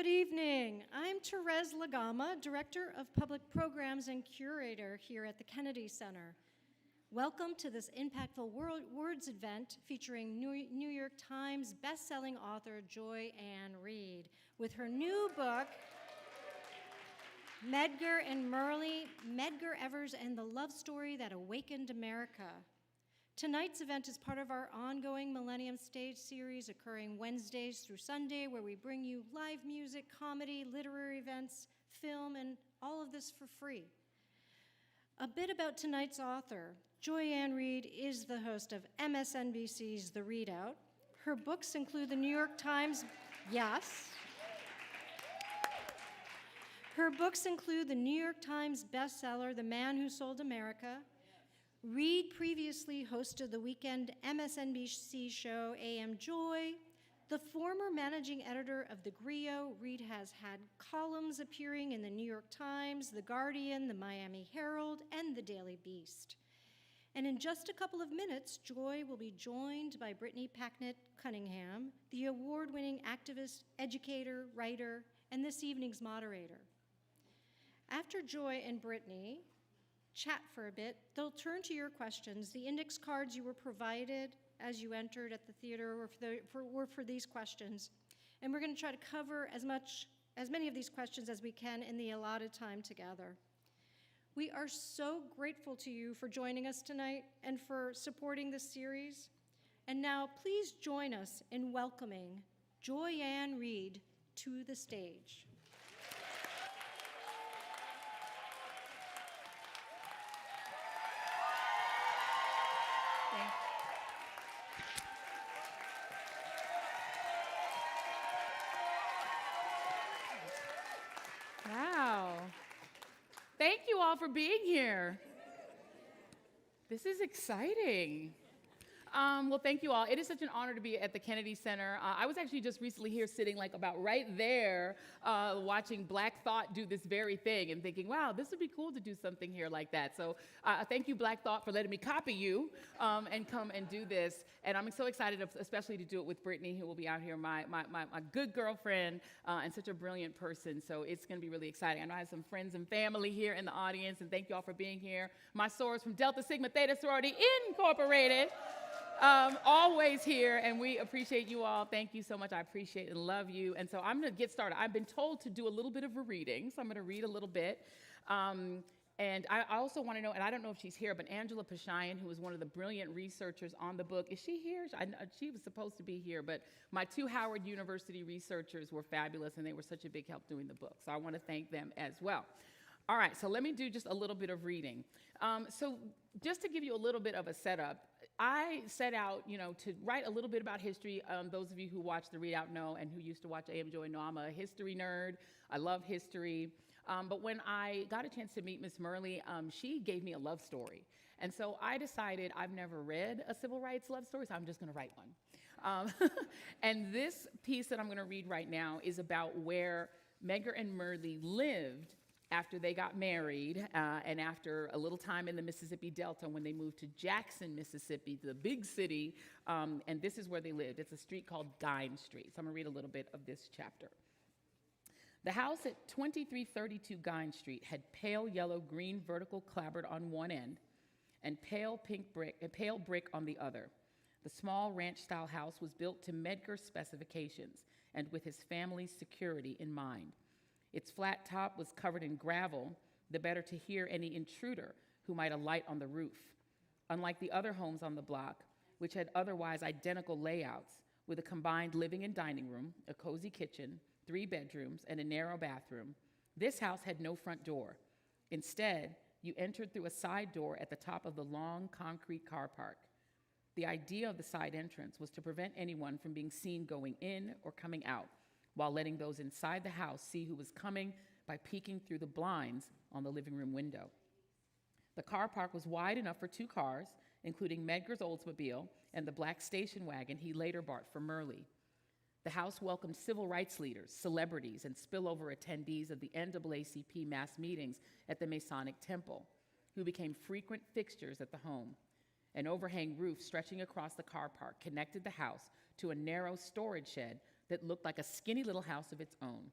Good evening. I'm Therese Lagama, Director of Public Programs and Curator here at the Kennedy Center. Welcome to this impactful words event featuring New York Times bestselling author Joy Ann Reid with her new book, Medgar and Myrlie, Medgar Evers and the Love Story That Awakened America. Tonight's event is part of our ongoing Millennium Stage series occurring Wednesdays through Sunday, where we bring you live music, comedy, literary events, film, and all of this for free. A bit about tonight's author. Joy Ann Reid is the host of MSNBC's The Readout. Her books include the New York Times, yes. Her books include the New York Times bestseller, The Man Who Sold America. Reid previously hosted the weekend MSNBC show AM Joy. The former managing editor of The Griot, Reid has had columns appearing in the New York Times, The Guardian, the Miami Herald, and the Daily Beast. And in just a couple of minutes, Joy will be joined by Brittany Packnett Cunningham, the award-winning activist, educator, writer, and this evening's moderator. After Joy and Brittany chat for a bit, they'll turn to your questions. The index cards you were provided as you entered at the theater were for these questions. And we're going to try to cover as many of these questions as we can in the allotted time together. We are so grateful to you for joining us tonight and for supporting this series. And now please join us in welcoming Joy Ann Reid to the stage. Wow. Thank you all for being here. This is exciting. Well, thank you all. It is such an honor to be at the Kennedy Center. I was actually just recently here sitting like about right there watching Black Thought do this very thing and thinking, wow, this would be cool to do something here like that. So thank you, Black Thought, for letting me copy you and come and do this. And I'm so excited, especially to do it with Brittany, who will be out here, my good girlfriend and such a brilliant person. So it's going to be really exciting. I know I have some friends and family here in the audience, and thank you all for being here. My sorors from Delta Sigma Theta Sorority Incorporated. Always here, and we appreciate you all. Thank you so much. I appreciate and love you. And so I'm going to get started. I've been told to do a little bit of a reading, so I'm going to read a little bit. And I also want to know, and I don't know if she's here, but Angela Pashayan, who is one of the brilliant researchers on the book, is she here? She was supposed to be here, but my two Howard University researchers were fabulous, and they were such a big help doing the book. So I want to thank them as well. All right, so let me do just a little bit of reading. So just to give you a little bit of a setup, I set out, to write a little bit about history. Those of you who watch The Readout know, and who used to watch AM Joy know I'm a history nerd. I love history. But when I got a chance to meet Miss Myrlie, she gave me a love story. And so I decided I've never read a civil rights love story, so I'm just going to write one. And this piece that I'm going to read right now is about where Medgar and Myrlie lived after they got married, and after a little time in the Mississippi Delta when they moved to Jackson, Mississippi, the big city, and this is where they lived. It's a street called Dine Street. So I'm gonna read a little bit of this chapter. The house at 2332 Dine Street had pale yellow-green vertical clapboard on one end and pale brick on the other. The small ranch-style house was built to Medgar's specifications and with his family's security in mind. Its flat top was covered in gravel, the better to hear any intruder who might alight on the roof. Unlike the other homes on the block, which had otherwise identical layouts, with a combined living and dining room, a cozy kitchen, 3 bedrooms, and a narrow bathroom, this house had no front door. Instead, you entered through a side door at the top of the long concrete car park. The idea of the side entrance was to prevent anyone from being seen going in or coming out, while letting those inside the house see who was coming by peeking through the blinds on the living room window. The car park was wide enough for 2 cars, including Medgar's Oldsmobile and the black station wagon he later bought for Myrlie. The house welcomed civil rights leaders, celebrities, and spillover attendees of the NAACP mass meetings at the Masonic Temple, who became frequent fixtures at the home. An overhang roof stretching across the car park connected the house to a narrow storage shed that looked like a skinny little house of its own.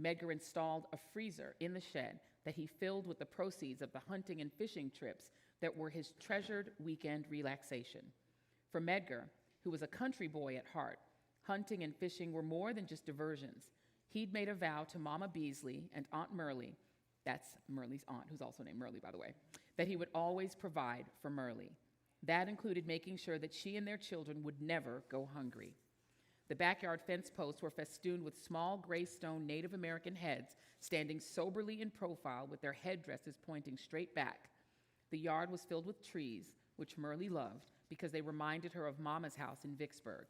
Medgar installed a freezer in the shed that he filled with the proceeds of the hunting and fishing trips that were his treasured weekend relaxation. For Medgar, who was a country boy at heart, hunting and fishing were more than just diversions. He'd made a vow to Mama Beasley and Aunt Myrlie, that's Myrlie's aunt, who's also named Myrlie, by the way, that he would always provide for Myrlie. That included making sure that she and their children would never go hungry. The backyard fence posts were festooned with small gray stone Native American heads standing soberly in profile with their headdresses pointing straight back. The yard was filled with trees, which Myrlie loved because they reminded her of Mama's house in Vicksburg.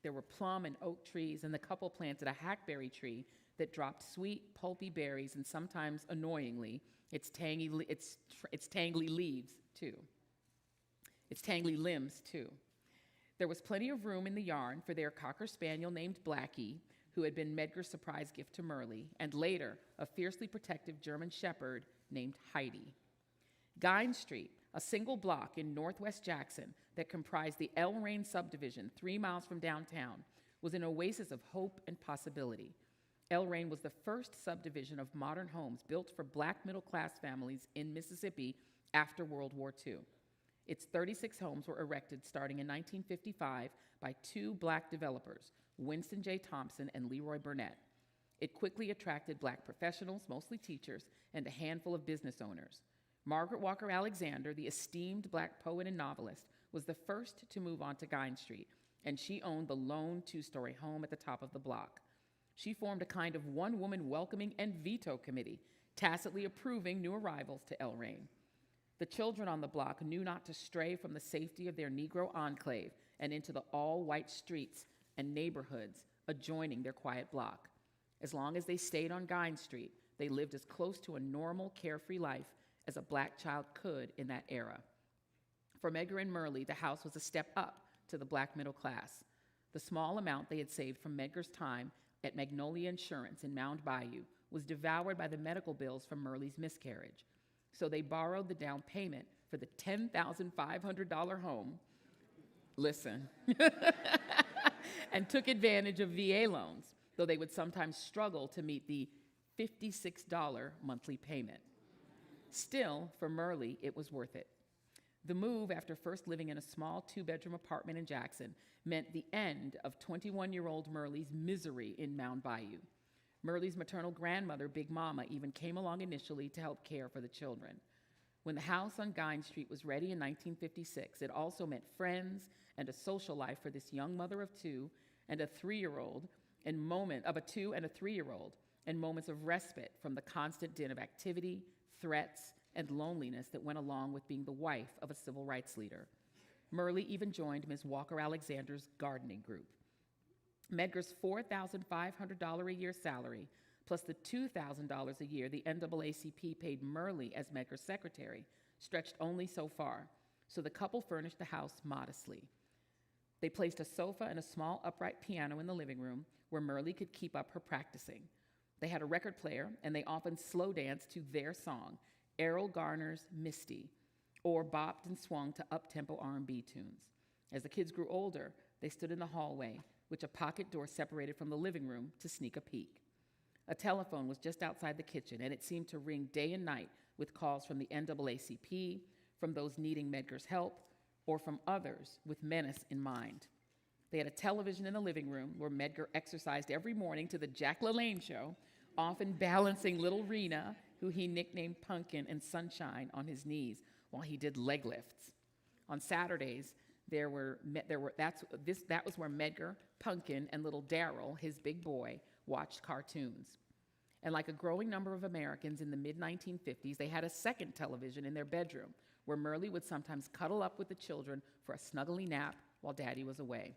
There were plum and oak trees, and the couple planted a hackberry tree that dropped sweet, pulpy berries and sometimes, annoyingly, its tangly leaves, too. Its tangly limbs, too. There was plenty of room in the yard for their Cocker Spaniel named Blackie, who had been Medgar's surprise gift to Myrlie, and later, a fiercely protective German Shepherd named Heidi. Gine Street, a single block in northwest Jackson that comprised the El Rain subdivision 3 miles from downtown, was an oasis of hope and possibility. El Rain was the first subdivision of modern homes built for black middle-class families in Mississippi after World War II. Its 36 homes were erected starting in 1955 by 2 black developers, Winston J. Thompson and Leroy Burnett. It quickly attracted black professionals, mostly teachers, and a handful of business owners. Margaret Walker Alexander, the esteemed black poet and novelist, was the first to move on to Gine Street, and she owned the lone 2-story home at the top of the block. She formed a kind of one-woman welcoming and veto committee, tacitly approving new arrivals to El Rain. The children on the block knew not to stray from the safety of their Negro enclave and into the all-white streets and neighborhoods adjoining their quiet block. As long as they stayed on Gine Street, they lived as close to a normal, carefree life as a black child could in that era. For Medgar and Myrlie, the house was a step up to the black middle class. The small amount they had saved from Medgar's time at Magnolia Insurance in Mound Bayou was devoured by the medical bills from Myrlie's miscarriage. So they borrowed the down payment for the $10,500 home, listen, and took advantage of VA loans, though they would sometimes struggle to meet the $56 monthly payment. Still, for Myrlie, it was worth it. The move, after first living in a small 2-bedroom apartment in Jackson, meant the end of 21-year-old Myrlie's misery in Mound Bayou. Myrlie's maternal grandmother, Big Mama, even came along initially to help care for the children. When the house on Gine Street was ready in 1956, it also meant friends and a social life for this young mother of 2 and a 3-year-old, and of a 2 and a 3-year-old, and moments of respite from the constant din of activity, threats, and loneliness that went along with being the wife of a civil rights leader. Myrlie even joined Ms. Walker Alexander's gardening group. Medgar's $4,500 a year salary, plus the $2,000 a year the NAACP paid Myrlie as Medgar's secretary, stretched only so far, so the couple furnished the house modestly. They placed a sofa and a small upright piano in the living room where Myrlie could keep up her practicing. They had a record player, and they often slow danced to their song, Errol Garner's Misty, or bopped and swung to up-tempo R&B tunes. As the kids grew older, they stood in the hallway, which a pocket door separated from the living room, to sneak a peek. A telephone was just outside the kitchen, and it seemed to ring day and night with calls from the NAACP, from those needing Medgar's help, or from others with menace in mind. They had a television in the living room where Medgar exercised every morning to the Jack LaLanne show, often balancing little Rena, who he nicknamed Pumpkin and Sunshine, on his knees while he did leg lifts. On Saturdays, that was where Medgar, Pumpkin, and little Daryl, his big boy, watched cartoons. And like a growing number of Americans in the mid-1950s, they had a second television in their bedroom where Myrlie would sometimes cuddle up with the children for a snuggly nap while Daddy was away.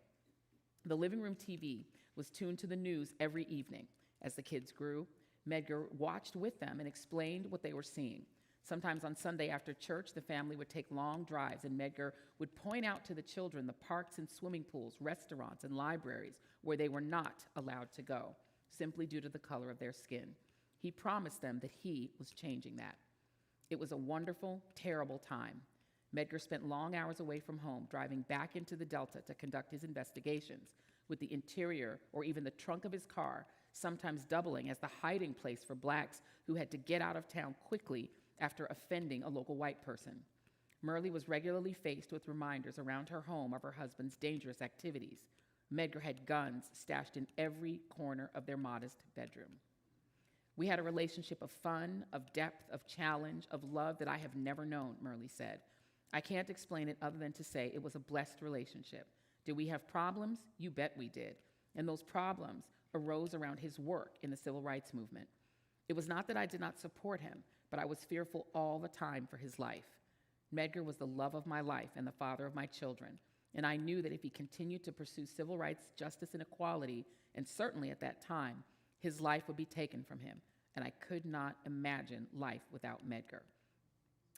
The living room TV was tuned to the news every evening. As the kids grew, Medgar watched with them and explained what they were seeing. Sometimes on Sunday after church, the family would take long drives, and Medgar would point out to the children the parks and swimming pools, restaurants, and libraries where they were not allowed to go, simply due to the color of their skin. He promised them that he was changing that. It was a wonderful, terrible time. Medgar spent long hours away from home, driving back into the Delta to conduct his investigations, with the interior or even the trunk of his car sometimes doubling as the hiding place for blacks who had to get out of town quickly after offending a local white person. Myrlie was regularly faced with reminders around her home of her husband's dangerous activities. Medgar had guns stashed in every corner of their modest bedroom. We had a relationship of fun, of depth, of challenge, of love that I have never known, Myrlie said. I can't explain it other than to say it was a blessed relationship. Did we have problems? You bet we did. And those problems arose around his work in the civil rights movement. It was not that I did not support him, but I was fearful all the time for his life. Medgar was the love of my life and the father of my children, and I knew that if he continued to pursue civil rights, justice, and equality, and certainly at that time, his life would be taken from him, and I could not imagine life without Medgar.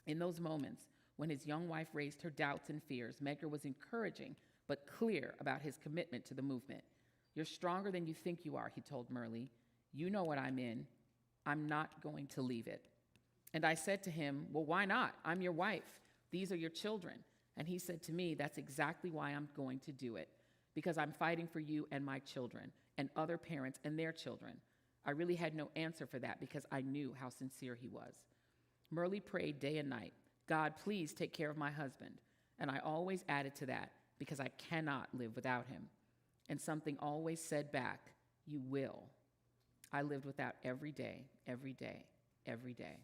In those moments, when his young wife raised her doubts and fears, Medgar was encouraging but clear about his commitment to the movement. You're stronger than you think you are, he told Myrlie. You know what I'm in. I'm not going to leave it. And I said to him, well, why not? I'm your wife. These are your children. And he said to me, that's exactly why I'm going to do it, because I'm fighting for you and my children and other parents and their children. I really had no answer for that because I knew how sincere he was. Myrlie prayed day and night, God, please take care of my husband. And I always added to that, because I cannot live without him. And something always said back, you will. I lived with that every day, every day, every day.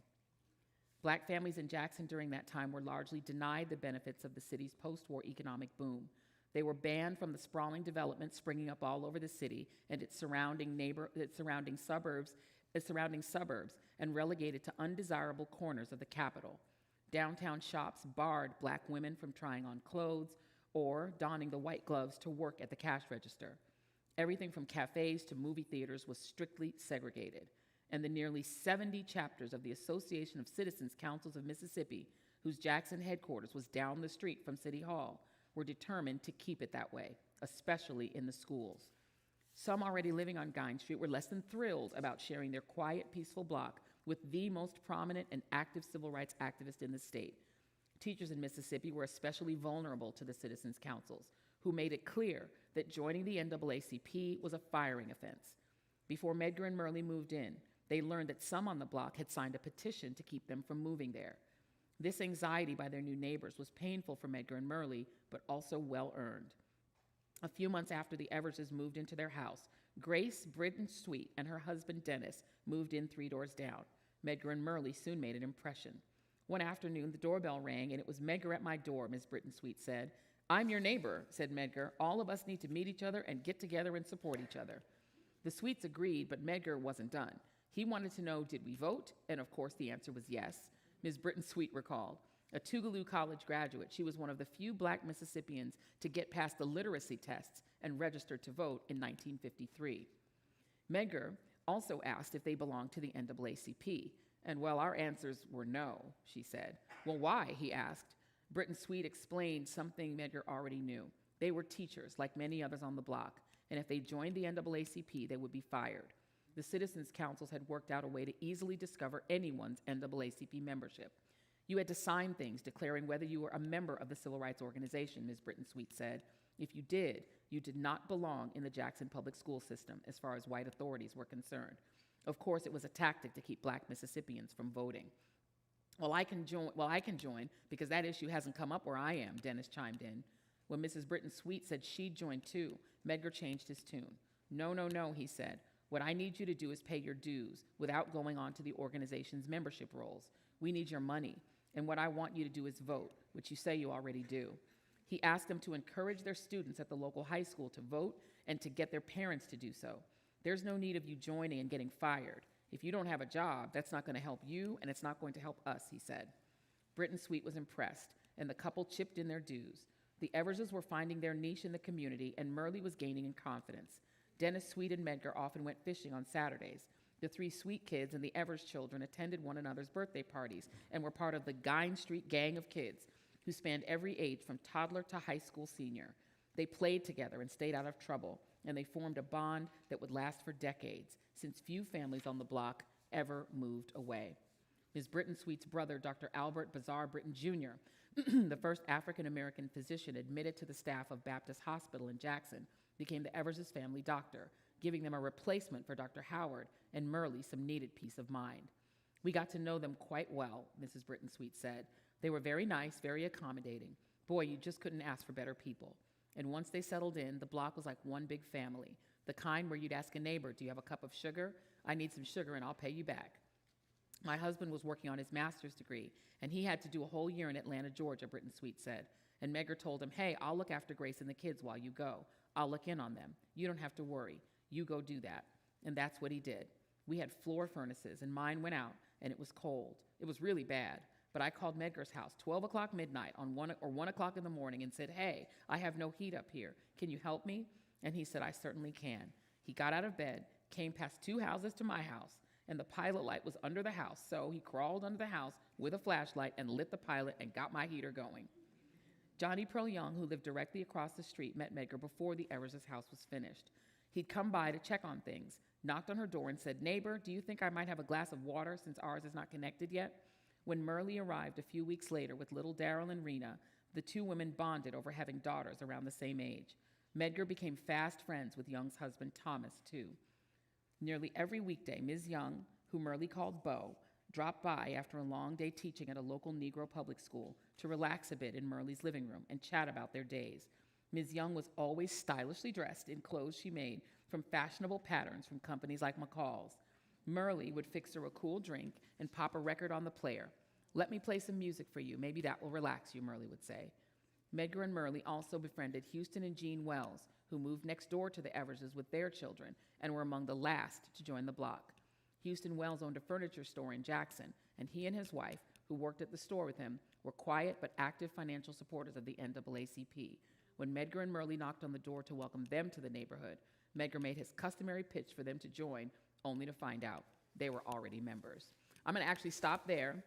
Black families in Jackson during that time were largely denied the benefits of the city's post-war economic boom. They were banned from the sprawling development springing up all over the city and its surrounding suburbs, and relegated to undesirable corners of the capital. Downtown shops barred Black women from trying on clothes or donning the white gloves to work at the cash register. Everything from cafes to movie theaters was strictly segregated. And the nearly 70 chapters of the Association of Citizens Councils of Mississippi, whose Jackson headquarters was down the street from City Hall, were determined to keep it that way, especially in the schools. Some already living on Guine Street were less than thrilled about sharing their quiet, peaceful block with the most prominent and active civil rights activist in the state. Teachers in Mississippi were especially vulnerable to the Citizens Councils, who made it clear that joining the NAACP was a firing offense. Before Medgar and Myrlie moved in, they learned that some on the block had signed a petition to keep them from moving there. This anxiety by their new neighbors was painful for Medgar and Myrlie, but also well-earned. A few months after the Everses moved into their house, Grace Britton Sweet and her husband Dennis moved in 3 doors down. Medgar and Myrlie soon made an impression. One afternoon, the doorbell rang, and it was Medgar at my door, Ms. Britton Sweet said. I'm your neighbor, said Medgar. All of us need to meet each other and get together and support each other. The Sweets agreed, but Medgar wasn't done. He wanted to know, did we vote? And of course, the answer was yes. Ms. Britton Sweet recalled. A Tougaloo College graduate, she was one of the few Black Mississippians to get past the literacy tests and registered to vote in 1953. Medgar also asked if they belonged to the NAACP, and well, our answers were no, she said. Well, why, he asked. Britton Sweet explained something Medgar already knew. They were teachers, like many others on the block, and if they joined the NAACP, they would be fired. The Citizens Councils had worked out a way to easily discover anyone's NAACP membership. You had to sign things declaring whether you were a member of the civil rights organization, Ms. Britton Sweet said. If you did not belong in the Jackson public school system as far as white authorities were concerned. Of course, it was a tactic to keep Black Mississippians from voting. Well, I can join because that issue hasn't come up where I am, Dennis chimed in. When Mrs. Britton Sweet said she'd join too, Medgar changed his tune. No, he said. What I need you to do is pay your dues without going on to the organization's membership rolls. We need your money, and what I want you to do is vote, which you say you already do. He asked them to encourage their students at the local high school to vote and to get their parents to do so. There's no need of you joining and getting fired. If you don't have a job, that's not going to help you, and it's not going to help us, he said. Britton Sweet was impressed, and the couple chipped in their dues. The Everses were finding their niche in the community, and Myrlie was gaining in confidence. Dennis Sweet and Medgar often went fishing on Saturdays. The 3 Sweet kids and the Evers children attended one another's birthday parties and were part of the Guine Street gang of kids who spanned every age from toddler to high school senior. They played together and stayed out of trouble, and they formed a bond that would last for decades, since few families on the block ever moved away. Ms. Britton Sweet's brother, Dr. Albert Bazar Britton Jr., the first African-American physician admitted to the staff of Baptist Hospital in Jackson, became the Evers' family doctor, giving them a replacement for Dr. Howard and Myrlie some needed peace of mind. We got to know them quite well, Mrs. Britton Sweet said. They were very nice, very accommodating. Boy, you just couldn't ask for better people. And once they settled in, the block was like one big family, the kind where you'd ask a neighbor, do you have a cup of sugar? I need some sugar and I'll pay you back. My husband was working on his master's degree, and he had to do a whole year in Atlanta, Georgia, Britton Sweet said. And Medgar told him, hey, I'll look after Grace and the kids while you go. I'll look in on them. You don't have to worry. You go do that. And that's what he did. We had floor furnaces, and mine went out, and it was cold. It was really bad. But I called Medgar's house, 12 o'clock midnight on 1 o'clock in the morning, and said, hey, I have no heat up here. Can you help me? And he said, I certainly can. He got out of bed, came past 2 houses to my house, and the pilot light was under the house. So he crawled under the house with a flashlight and lit the pilot and got my heater going. Johnny Pearl Young, who lived directly across the street, met Medgar before the Evers' house was finished. He'd come by to check on things, knocked on her door and said, neighbor, do you think I might have a glass of water since ours is not connected yet? When Myrlie arrived a few weeks later with little Daryl and Rena, the 2 women bonded over having daughters around the same age. Medgar became fast friends with Young's husband, Thomas, too. Nearly every weekday, Ms. Young, who Myrlie called Beau, dropped by after a long day teaching at a local Negro public school to relax a bit in Myrlie's living room and chat about their days. Ms. Young was always stylishly dressed in clothes she made from fashionable patterns from companies like McCall's. Myrlie would fix her a cool drink and pop a record on the player. Let me play some music for you. Maybe that will relax you, Myrlie would say. Medgar and Myrlie also befriended Houston and Jean Wells, who moved next door to the Everses with their children and were among the last to join the block. Houston Wells owned a furniture store in Jackson, and he and his wife, who worked at the store with him, were quiet but active financial supporters of the NAACP. When Medgar and Myrlie knocked on the door to welcome them to the neighborhood, Medgar made his customary pitch for them to join, only to find out they were already members. I'm going to actually stop there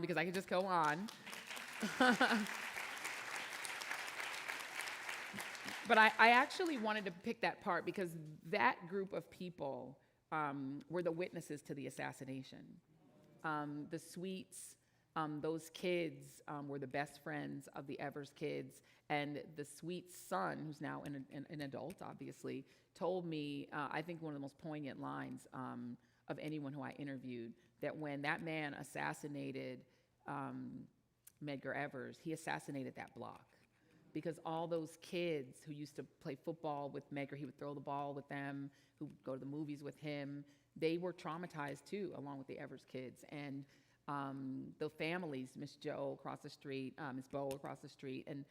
because I could just go on. But I actually wanted to pick that part because that group of people were the witnesses to the assassination. The Sweets, those kids were the best friends of the Evers kids, and the Sweet's son, who's now an adult, obviously, told me, I think one of the most poignant lines of anyone who I interviewed, that when that man assassinated Medgar Evers, he assassinated that block. Because all those kids who used to play football with Medgar, he would throw the ball with them, who would go to the movies with him, they were traumatized too, along with the Evers kids. And the families, Miss Joe across the street, Miss Bo across the street, and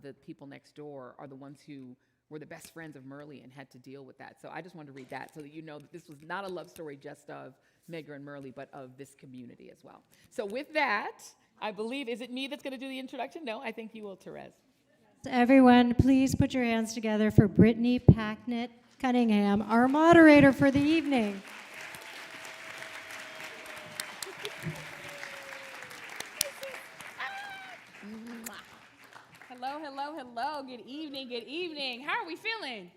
the people next door are the ones who were the best friends of Myrlie and had to deal with that. So I just wanted to read that so that you know that this was not a love story just of Medgar and Myrlie, but of this community as well. So with that, I believe, is it me that's going to do the introduction? No, I think you will, Therese. Everyone, please put your hands together for Brittany Packnett Cunningham, our moderator for the evening. Hello, hello, hello. Good evening, good evening. How are we feeling?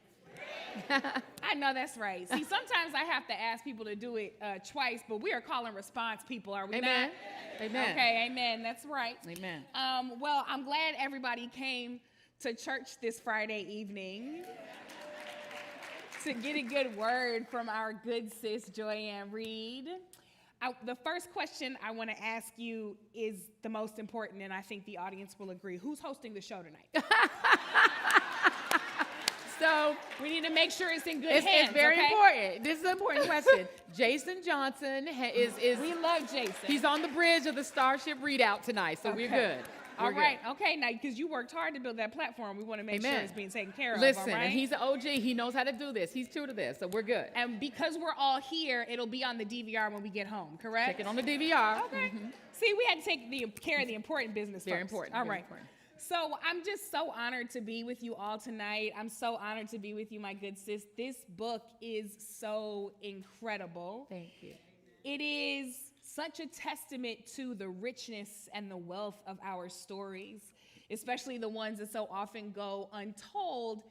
I know that's right. See, sometimes I have to ask people to do it twice, but we are calling response people, are we Amen. not? Amen. Okay, amen. That's right. Amen. Well, I'm glad everybody came to church this Friday evening to get a good word from our good sis, Joyanne Reid. The first question I want to ask you is the most important, and I think the audience will agree. Who's hosting the show tonight? So we need to make sure it's in good hands. It's very okay? important. This is an important question. Jason Johnson is We love Jason. He's on the bridge of the Starship Readout tonight, so we're good. All right, okay, now, because you worked hard to build that platform, we want to make sure it's being taken care of, Listen, all right? and he's an OG. He knows how to do this. He's true to this, so we're good. And because we're all here, it'll be on the DVR when we get home, correct? Check it on the DVR. Okay. See, we had to take care of the important business Very first. important. All very right. important. So I'm just so honored to be with you all tonight. I'm so honored to be with you, my good sis. This book is so incredible. Thank you. It is such a testament to the richness and the wealth of our stories, especially the ones that so often go untold.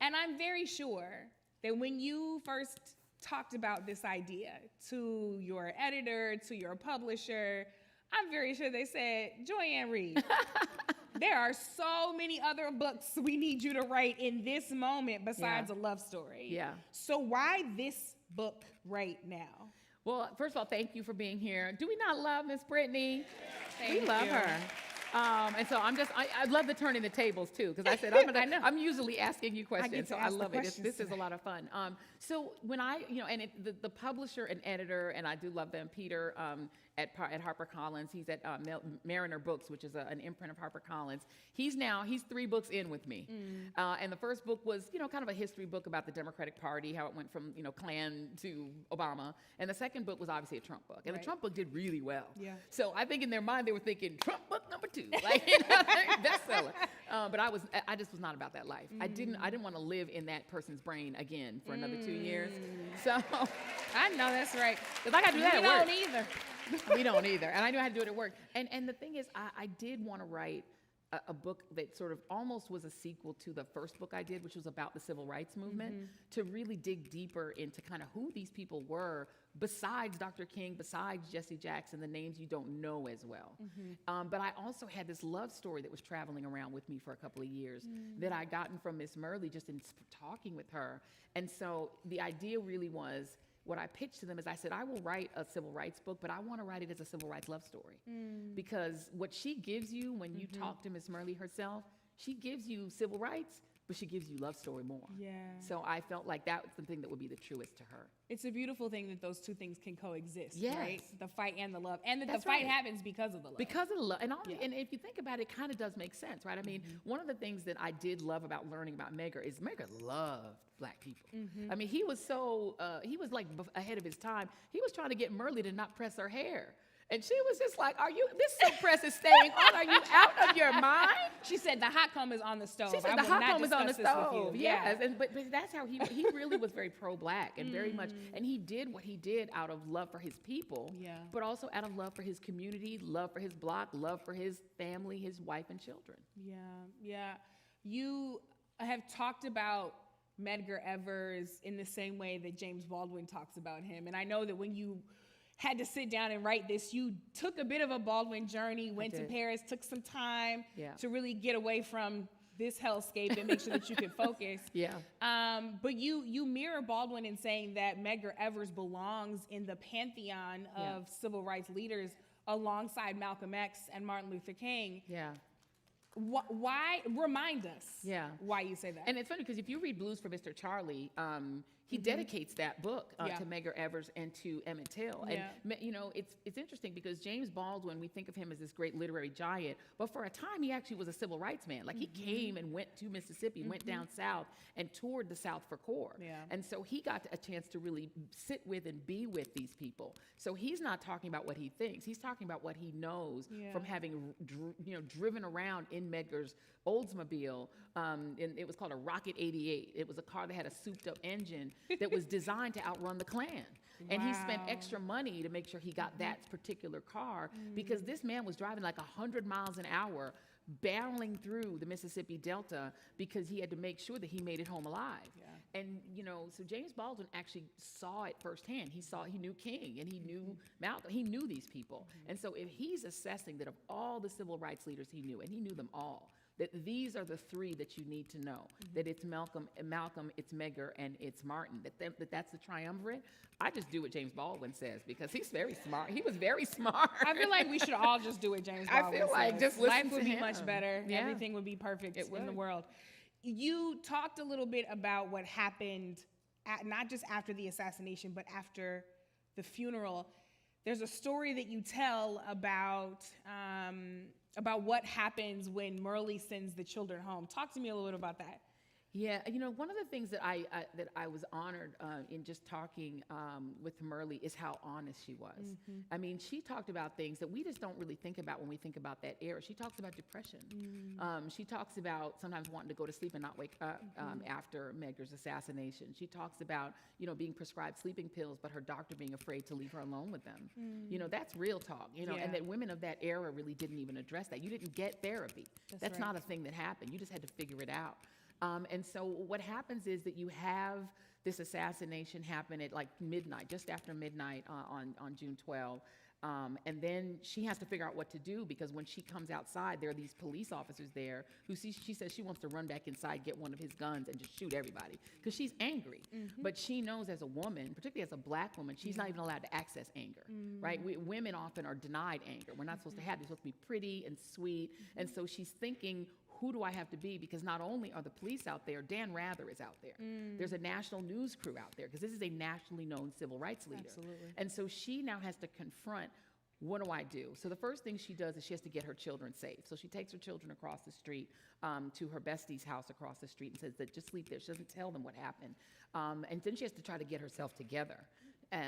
And I'm very sure that when you first talked about this idea to your editor, to your publisher, I'm very sure they said, Joyanne Reid, There are so many other books we need you to write in this moment besides a love story. Yeah. So why this book right now? Well, first of all, thank you for being here. Do we not love Miss Brittany? We Thank love you. her. And so I love the turning the tables too, because I said I'm usually asking you questions, so I love it. This is a lot of fun. So when the publisher and editor, and I do love them, Peter at HarperCollins, he's at Mariner Books, which is an imprint of HarperCollins. He's 3 books in with me, and the first book was kind of a history book about the Democratic Party, how it went from Klan to Obama, and the second book was obviously a Trump book, and the Trump book did really well. Yeah. So I think in their mind they were thinking Trump book number 2, like bestseller. But I just was not about that life. I didn't want to live in that person's brain again for another 2 years. So I know that's right. because I got to do that at work. We don't either. We don't either. And I knew how to do it at work. And the thing is, I did want to write a book that sort of almost was a sequel to the first book I did, which was about the civil rights movement, to really dig deeper into kind of who these people were besides Dr. King, besides Jesse Jackson, the names you don't know as well. But I also had this love story that was traveling around with me for a couple of years that I gotten from Miss Myrlie just in talking with her. And so the idea really was, what I pitched to them is I said, I will write a civil rights book, but I want to write it as a civil rights love story. Because what she gives you when you talk to Miss Myrlie herself, she gives you civil rights, but she gives you love story more. Yeah. So I felt like that was the thing that would be the truest to her. It's a beautiful thing that those two things can coexist, Yes. right? The fight and the love. And that the That's fight right. happens because of the love. Because of the love. And, Yeah. and if you think about it, it kind of does make sense, right? I mean, one of the things that I did love about learning about Medgar is Medgar loved Black people. I mean, he was so, he was like ahead of his time. He was trying to get Myrlie to not press her hair. And she was just like, this silk press is staying on. Are you out of your mind? She said the hot comb is on the stove. She said I the will hot not comb is on the discuss this with stove. you. Yes, but that's how he really was very pro-Black and very much, and he did what he did out of love for his people, Yeah. but also out of love for his community, love for his block, love for his family, his wife and children. Yeah, yeah. You have talked about Medgar Evers in the same way that James Baldwin talks about him. And I know that when you had to sit down and write this, you took a bit of a Baldwin journey, went to did. Paris, took some time Yeah. to really get away from this hellscape and make sure that you could focus. Yeah. But you mirror Baldwin in saying that Medgar Evers belongs in the pantheon Yeah. of civil rights leaders alongside Malcolm X and Martin Luther King. Yeah. Why, remind us why you say that. And it's funny because if you read Blues for Mr. Charlie, he dedicates that book Yeah. to Medgar Evers and to Emmett Till. Yeah. And, it's interesting because James Baldwin, we think of him as this great literary giant, but for a time he actually was a civil rights man. Like he came and went to Mississippi, went down south and toured the South for CORE. Yeah. And so he got a chance to really sit with and be with these people. So he's not talking about what he thinks. He's talking about what he knows Yeah. from having, driven around in Medgar's Oldsmobile. And it was called a Rocket 88. It was a car that had a souped up engine that was designed to outrun the Klan. And he spent Wow. extra money to make sure he got that particular car because this man was driving like 100 miles an hour, barreling through the Mississippi Delta because he had to make sure that he made it home alive. Yeah. And, so James Baldwin actually saw it firsthand. He knew King and he knew Malcolm. He knew these people. And so if he's assessing that of all the civil rights leaders he knew, and he knew them all, that these are the 3 that you need to know, that it's Malcolm, it's Medgar, and it's Martin, that's the triumvirate. I just do what James Baldwin says because he's very smart. He was very smart. I feel like we should all just do what James I Baldwin feel like says. just listen Life would to be him. much better. Yeah. Everything would be perfect It in the would. world. You talked a little bit about what happened, not just after the assassination, but after the funeral. There's a story that you tell about what happens when Myrlie sends the children home. Talk to me a little bit about that. Yeah, one of the things that I was honored in just talking with Myrlie is how honest she was. I mean, she talked about things that we just don't really think about when we think about that era. She talks about depression. She talks about sometimes wanting to go to sleep and not wake up after Medgar's assassination. She talks about, being prescribed sleeping pills, but her doctor being afraid to leave her alone with them. That's real talk, Yeah. and that women of that era really didn't even address that. You didn't get therapy. That's right. not a thing that happened. You just had to figure it out. And so what happens is that you have this assassination happen at like midnight, just after midnight on June 12. And then she has to figure out what to do, because when she comes outside, there are these police officers there who she says she wants to run back inside, get one of his guns, and just shoot everybody, because she's angry. But she knows, as a woman, particularly as a Black woman, she's not even allowed to access anger, right? Women often are denied anger. We're not supposed to have it. They're supposed to be pretty and sweet. And so she's thinking, who do I have to be? Because not only are the police out there, Dan Rather is out there. There's a national news crew out there, because this is a nationally known civil rights leader. Absolutely. And so she now has to confront, what do I do? So the first thing she does is she has to get her children safe. So she takes her children across the street to her bestie's house across the street and says that just sleep there. She doesn't tell them what happened. And then she has to try to get herself together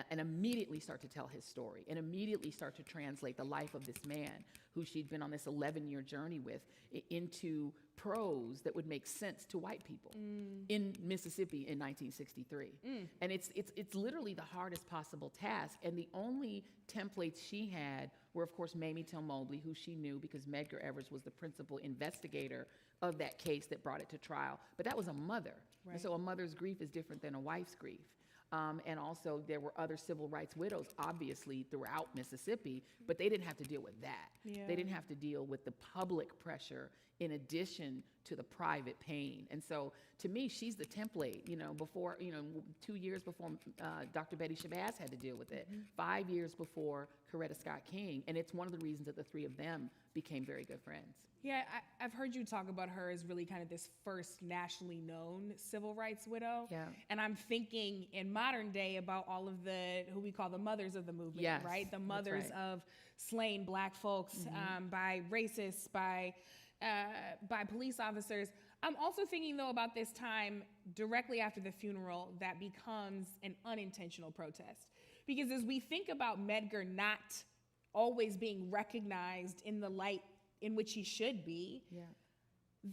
and immediately start to tell his story, and immediately start to translate the life of this man who she'd been on this 11-year journey with into prose that would make sense to white people in Mississippi in 1963. And it's literally the hardest possible task. And the only templates she had were, of course, Mamie Till Mobley, who she knew because Medgar Evers was the principal investigator of that case that brought it to trial. But that was a mother. Right. And so a mother's grief is different than a wife's grief. And also there were other civil rights widows, obviously, throughout Mississippi, but they didn't have to deal with that. Yeah. They didn't have to deal with the public pressure in addition to the private pain. And so to me, she's the template, before, 2 years before Dr. Betty Shabazz had to deal with it, 5 years before Coretta Scott King. And it's one of the reasons that the three of them became very good friends. Yeah, I've heard you talk about her as really kind of this first nationally known civil rights widow. Yeah. And I'm thinking in modern day about all of the, who we call the mothers of the movement, Yes, right? The that's mothers right. of slain Black folks by racists, by police officers. I'm also thinking, though, about this time directly after the funeral that becomes an unintentional protest. Because as we think about Medgar not always being recognized in the light in which he should be,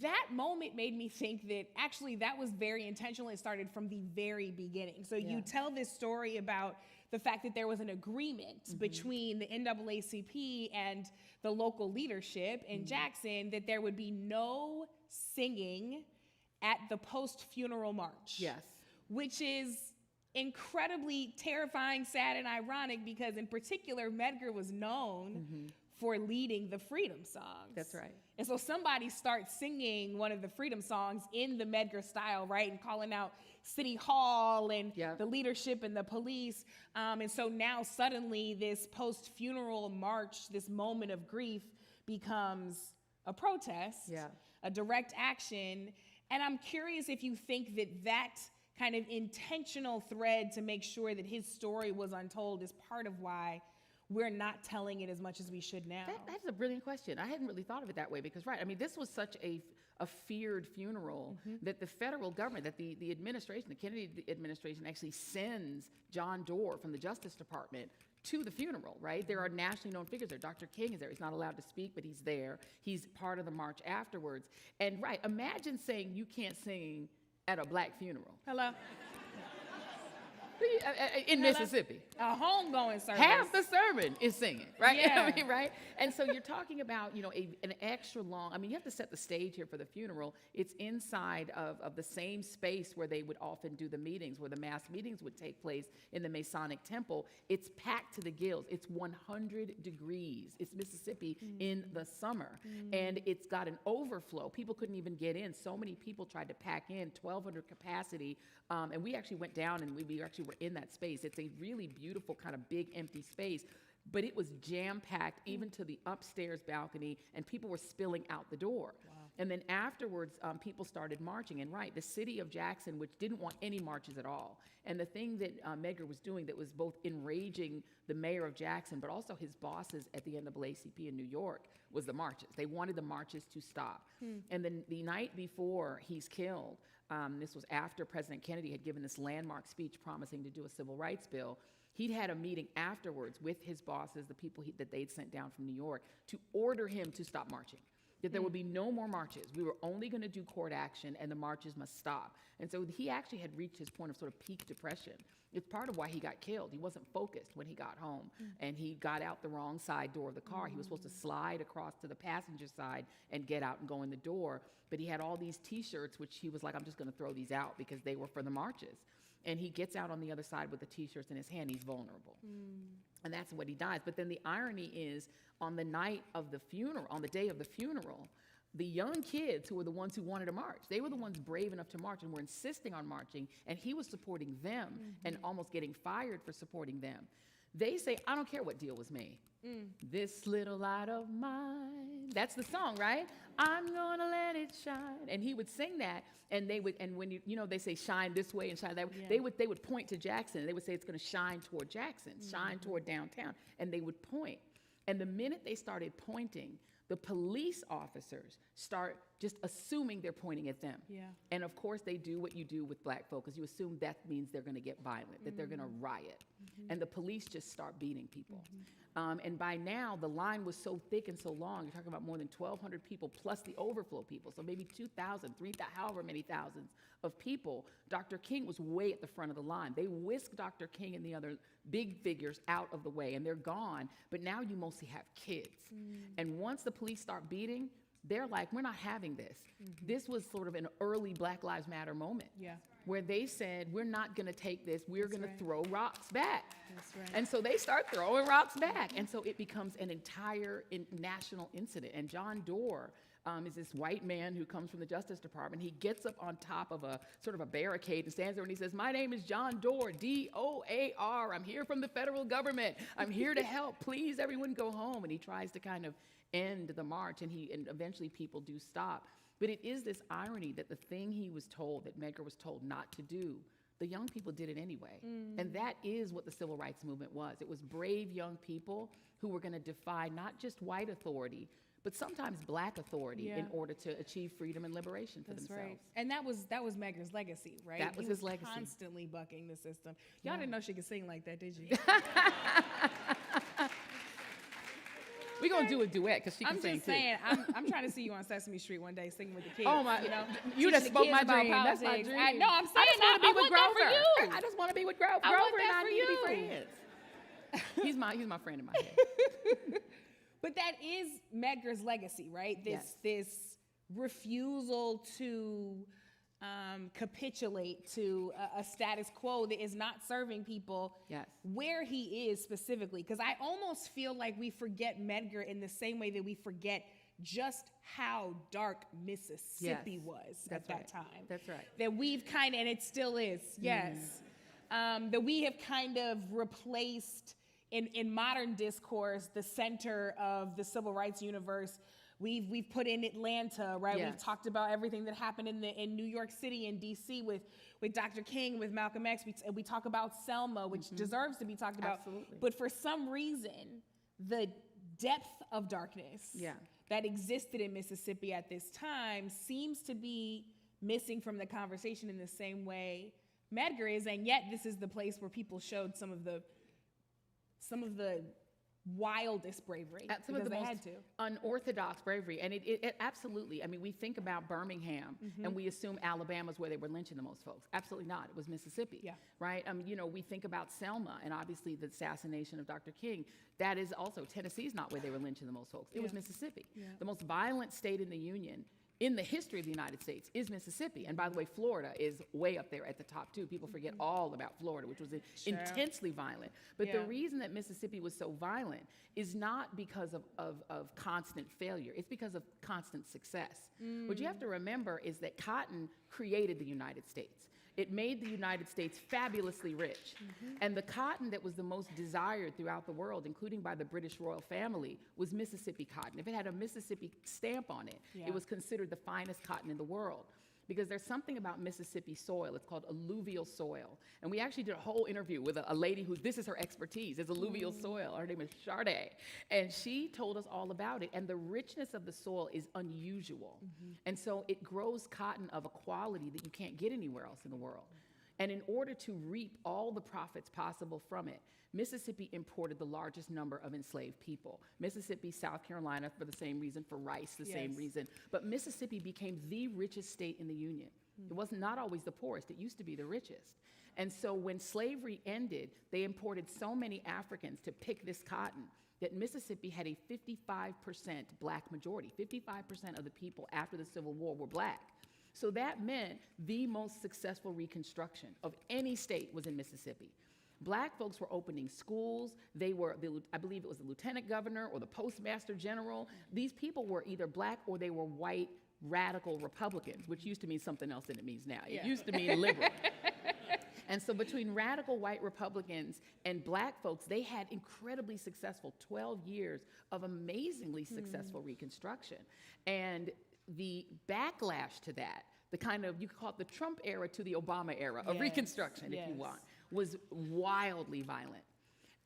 that moment made me think that actually that was very intentional. It started from the very beginning. So you tell this story about the fact that there was an agreement between the NAACP and the local leadership in Jackson that there would be no singing at the post-funeral march. Yes. Which is incredibly terrifying, sad, and ironic, because in particular, Medgar was known for leading the freedom songs. That's right. And so somebody starts singing one of the freedom songs in the Medgar style, right? And calling out City Hall and the leadership and the police. And so now suddenly this post-funeral march, this moment of grief, becomes a protest, a direct action. And I'm curious if you think that that kind of intentional thread to make sure that his story was untold is part of why we're not telling it as much as we should now. That's a brilliant question. I hadn't really thought of it that way, because, right, I mean, this was such a feared funeral that the federal government, that the administration, the Kennedy administration, actually sends John Doerr from the Justice Department to the funeral, right? There are nationally known figures there. Dr. King is there. He's not allowed to speak, but he's there. He's part of the march afterwards. And, right, imagine saying you can't sing at a Black funeral. Hello? In Mississippi. A homegoing service. Half the sermon is singing, right? Yeah. I mean, right? And so you're talking about, an extra long, you have to set the stage here for the funeral. It's inside of the same space where they would often do the meetings, where the mass meetings would take place in the Masonic Temple. It's packed to the gills. It's 100 degrees. It's Mississippi in the summer. And it's got an overflow. People couldn't even get in. So many people tried to pack in, 1,200 capacity. And we actually went down and we actually were in that space. It's a really beautiful kind of big empty space, but it was jam-packed even to the upstairs balcony, and people were spilling out the door. Wow. And then afterwards, people started marching. And right, the city of Jackson, which didn't want any marches at all, and the thing that Medgar was doing that was both enraging the mayor of Jackson, but also his bosses at the NAACP in New York, was the marches. They wanted the marches to stop. And then the night before he's killed, this was after President Kennedy had given this landmark speech promising to do a civil rights bill. He'd had a meeting afterwards with his bosses, the people that they'd sent down from New York, to order him to stop marching, that there would be no more marches. We were only going to do court action, and the marches must stop. And so he actually had reached his point of sort of peak depression. It's part of why he got killed. He wasn't focused when he got home, and he got out the wrong side door of the car. He was supposed to slide across to the passenger side and get out and go in the door, but he had all these T-shirts, which he was like, I'm just going to throw these out because they were for the marches. and he gets out on the other side with the T-shirts in his hand. He's vulnerable. And that's what he dies. But then the irony is, on the night of the funeral, on the day of the funeral, the young kids who were the ones who wanted to march, they were the ones brave enough to march and were insisting on marching, and he was supporting them and almost getting fired for supporting them. They say, I don't care what deal was made. This little light of mine. That's the song, right? I'm gonna let it shine. And he would sing that, and they would, and when you know, they say shine this way and shine that way, they would point to Jackson, and they would say it's gonna shine toward Jackson, shine toward downtown, and they would point. And the minute they started pointing, the police officers start just assuming they're pointing at them. And of course, they do what you do with black folk, because you assume that means they're gonna get violent, that they're gonna riot. And the police just start beating people. And by now, the line was so thick and so long, you're talking about more than 1,200 people plus the overflow people, so maybe 2,000, 3,000, however many thousands of people. Dr. King was way at the front of the line. They whisked Dr. King and the other big figures out of the way, and they're gone, but now you mostly have kids. And once the police start beating, they're like, we're not having this. This was sort of an early Black Lives Matter moment, where they said, we're not gonna take this, we're gonna throw rocks back. And so they start throwing rocks back. And so it becomes an entire national incident. And John Doerr is this white man who comes from the Justice Department. He gets up on top of a sort of a barricade and stands there and he says, my name is John Doerr, D-O-A-R. I'm here from the federal government. I'm here to help. Please, everyone go home. And he tries to kind of end the march, and eventually people do stop. But it is this irony that the thing he was told, that Medgar was told not to do, the young people did it anyway. And that is what the civil rights movement was. It was brave young people who were gonna defy not just white authority, but sometimes black authority in order to achieve freedom and liberation for themselves. Right. And that was Medgar's legacy, right? That was his legacy. Constantly bucking the system. Y'all didn't know she could sing like that, did you? We're gonna do a duet because she can sing I'm just too. saying, I'm trying to see you on Sesame Street one day singing with the kids. Oh my! You know, You just teaching spoke the my kids about dream. That's my politics. dream. I know. I'm saying I just want to be with want that Grover. for you. I just want to be with Grover. I want Grover that and I for need to be you. friends. He's my friend in my head. But that is Medgar's legacy, right? This refusal to capitulate to a status quo that is not serving people where he is specifically. Because I almost feel like we forget Medgar in the same way that we forget just how dark Mississippi was at that time. That's right. That we've kind of, and it still is, that we have kind of replaced in modern discourse the center of the civil rights universe. We've put in Atlanta, right? We've talked about everything that happened in New York City and DC with Dr. King, with Malcolm X. We talk about Selma, which deserves to be talked about. Absolutely. But for some reason, the depth of darkness that existed in Mississippi at this time seems to be missing from the conversation in the same way Medgar is, and yet this is the place where people showed some of the wildest bravery. Some of the most unorthodox bravery. And it absolutely, I mean, we think about Birmingham and we assume Alabama's where they were lynching the most folks. Absolutely not. It was Mississippi, right? You know, we think about Selma and obviously the assassination of Dr. King. That is also, Tennessee's not where they were lynching the most folks. It was Mississippi. The most violent state in the Union in the history of the United States is Mississippi. And by the way, Florida is way up there at the top too. People forget all about Florida, which was intensely violent. But the reason that Mississippi was so violent is not because of constant failure. It's because of constant success. What you have to remember is that cotton created the United States. It made the United States fabulously rich. And the cotton that was the most desired throughout the world, including by the British royal family, was Mississippi cotton. If it had a Mississippi stamp on it, it was considered the finest cotton in the world. Because there's something about Mississippi soil. It's called alluvial soil. And we actually did a whole interview with a lady who, this is her expertise, is alluvial soil. Her name is Sade. And she told us all about it. And the richness of the soil is unusual. And so it grows cotton of a quality that you can't get anywhere else in the world. And in order to reap all the profits possible from it, Mississippi imported the largest number of enslaved people. Mississippi, South Carolina, for the same reason, for rice, the same reason. But Mississippi became the richest state in the Union. It was not always the poorest. It used to be the richest. And so when slavery ended, they imported so many Africans to pick this cotton that Mississippi had a 55% black majority. 55% of the people after the Civil War were black. So that meant the most successful Reconstruction of any state was in Mississippi. Black folks were opening schools. They were, I believe it was the lieutenant governor or the postmaster general. These people were either black or they were white radical Republicans, which used to mean something else than it means now. It used to mean liberal. And so between radical white Republicans and black folks, they had incredibly successful 12 years of amazingly successful Reconstruction. And the backlash to that, the kind of, you could call it the Trump era to the Obama era of Reconstruction, if you want, was wildly violent.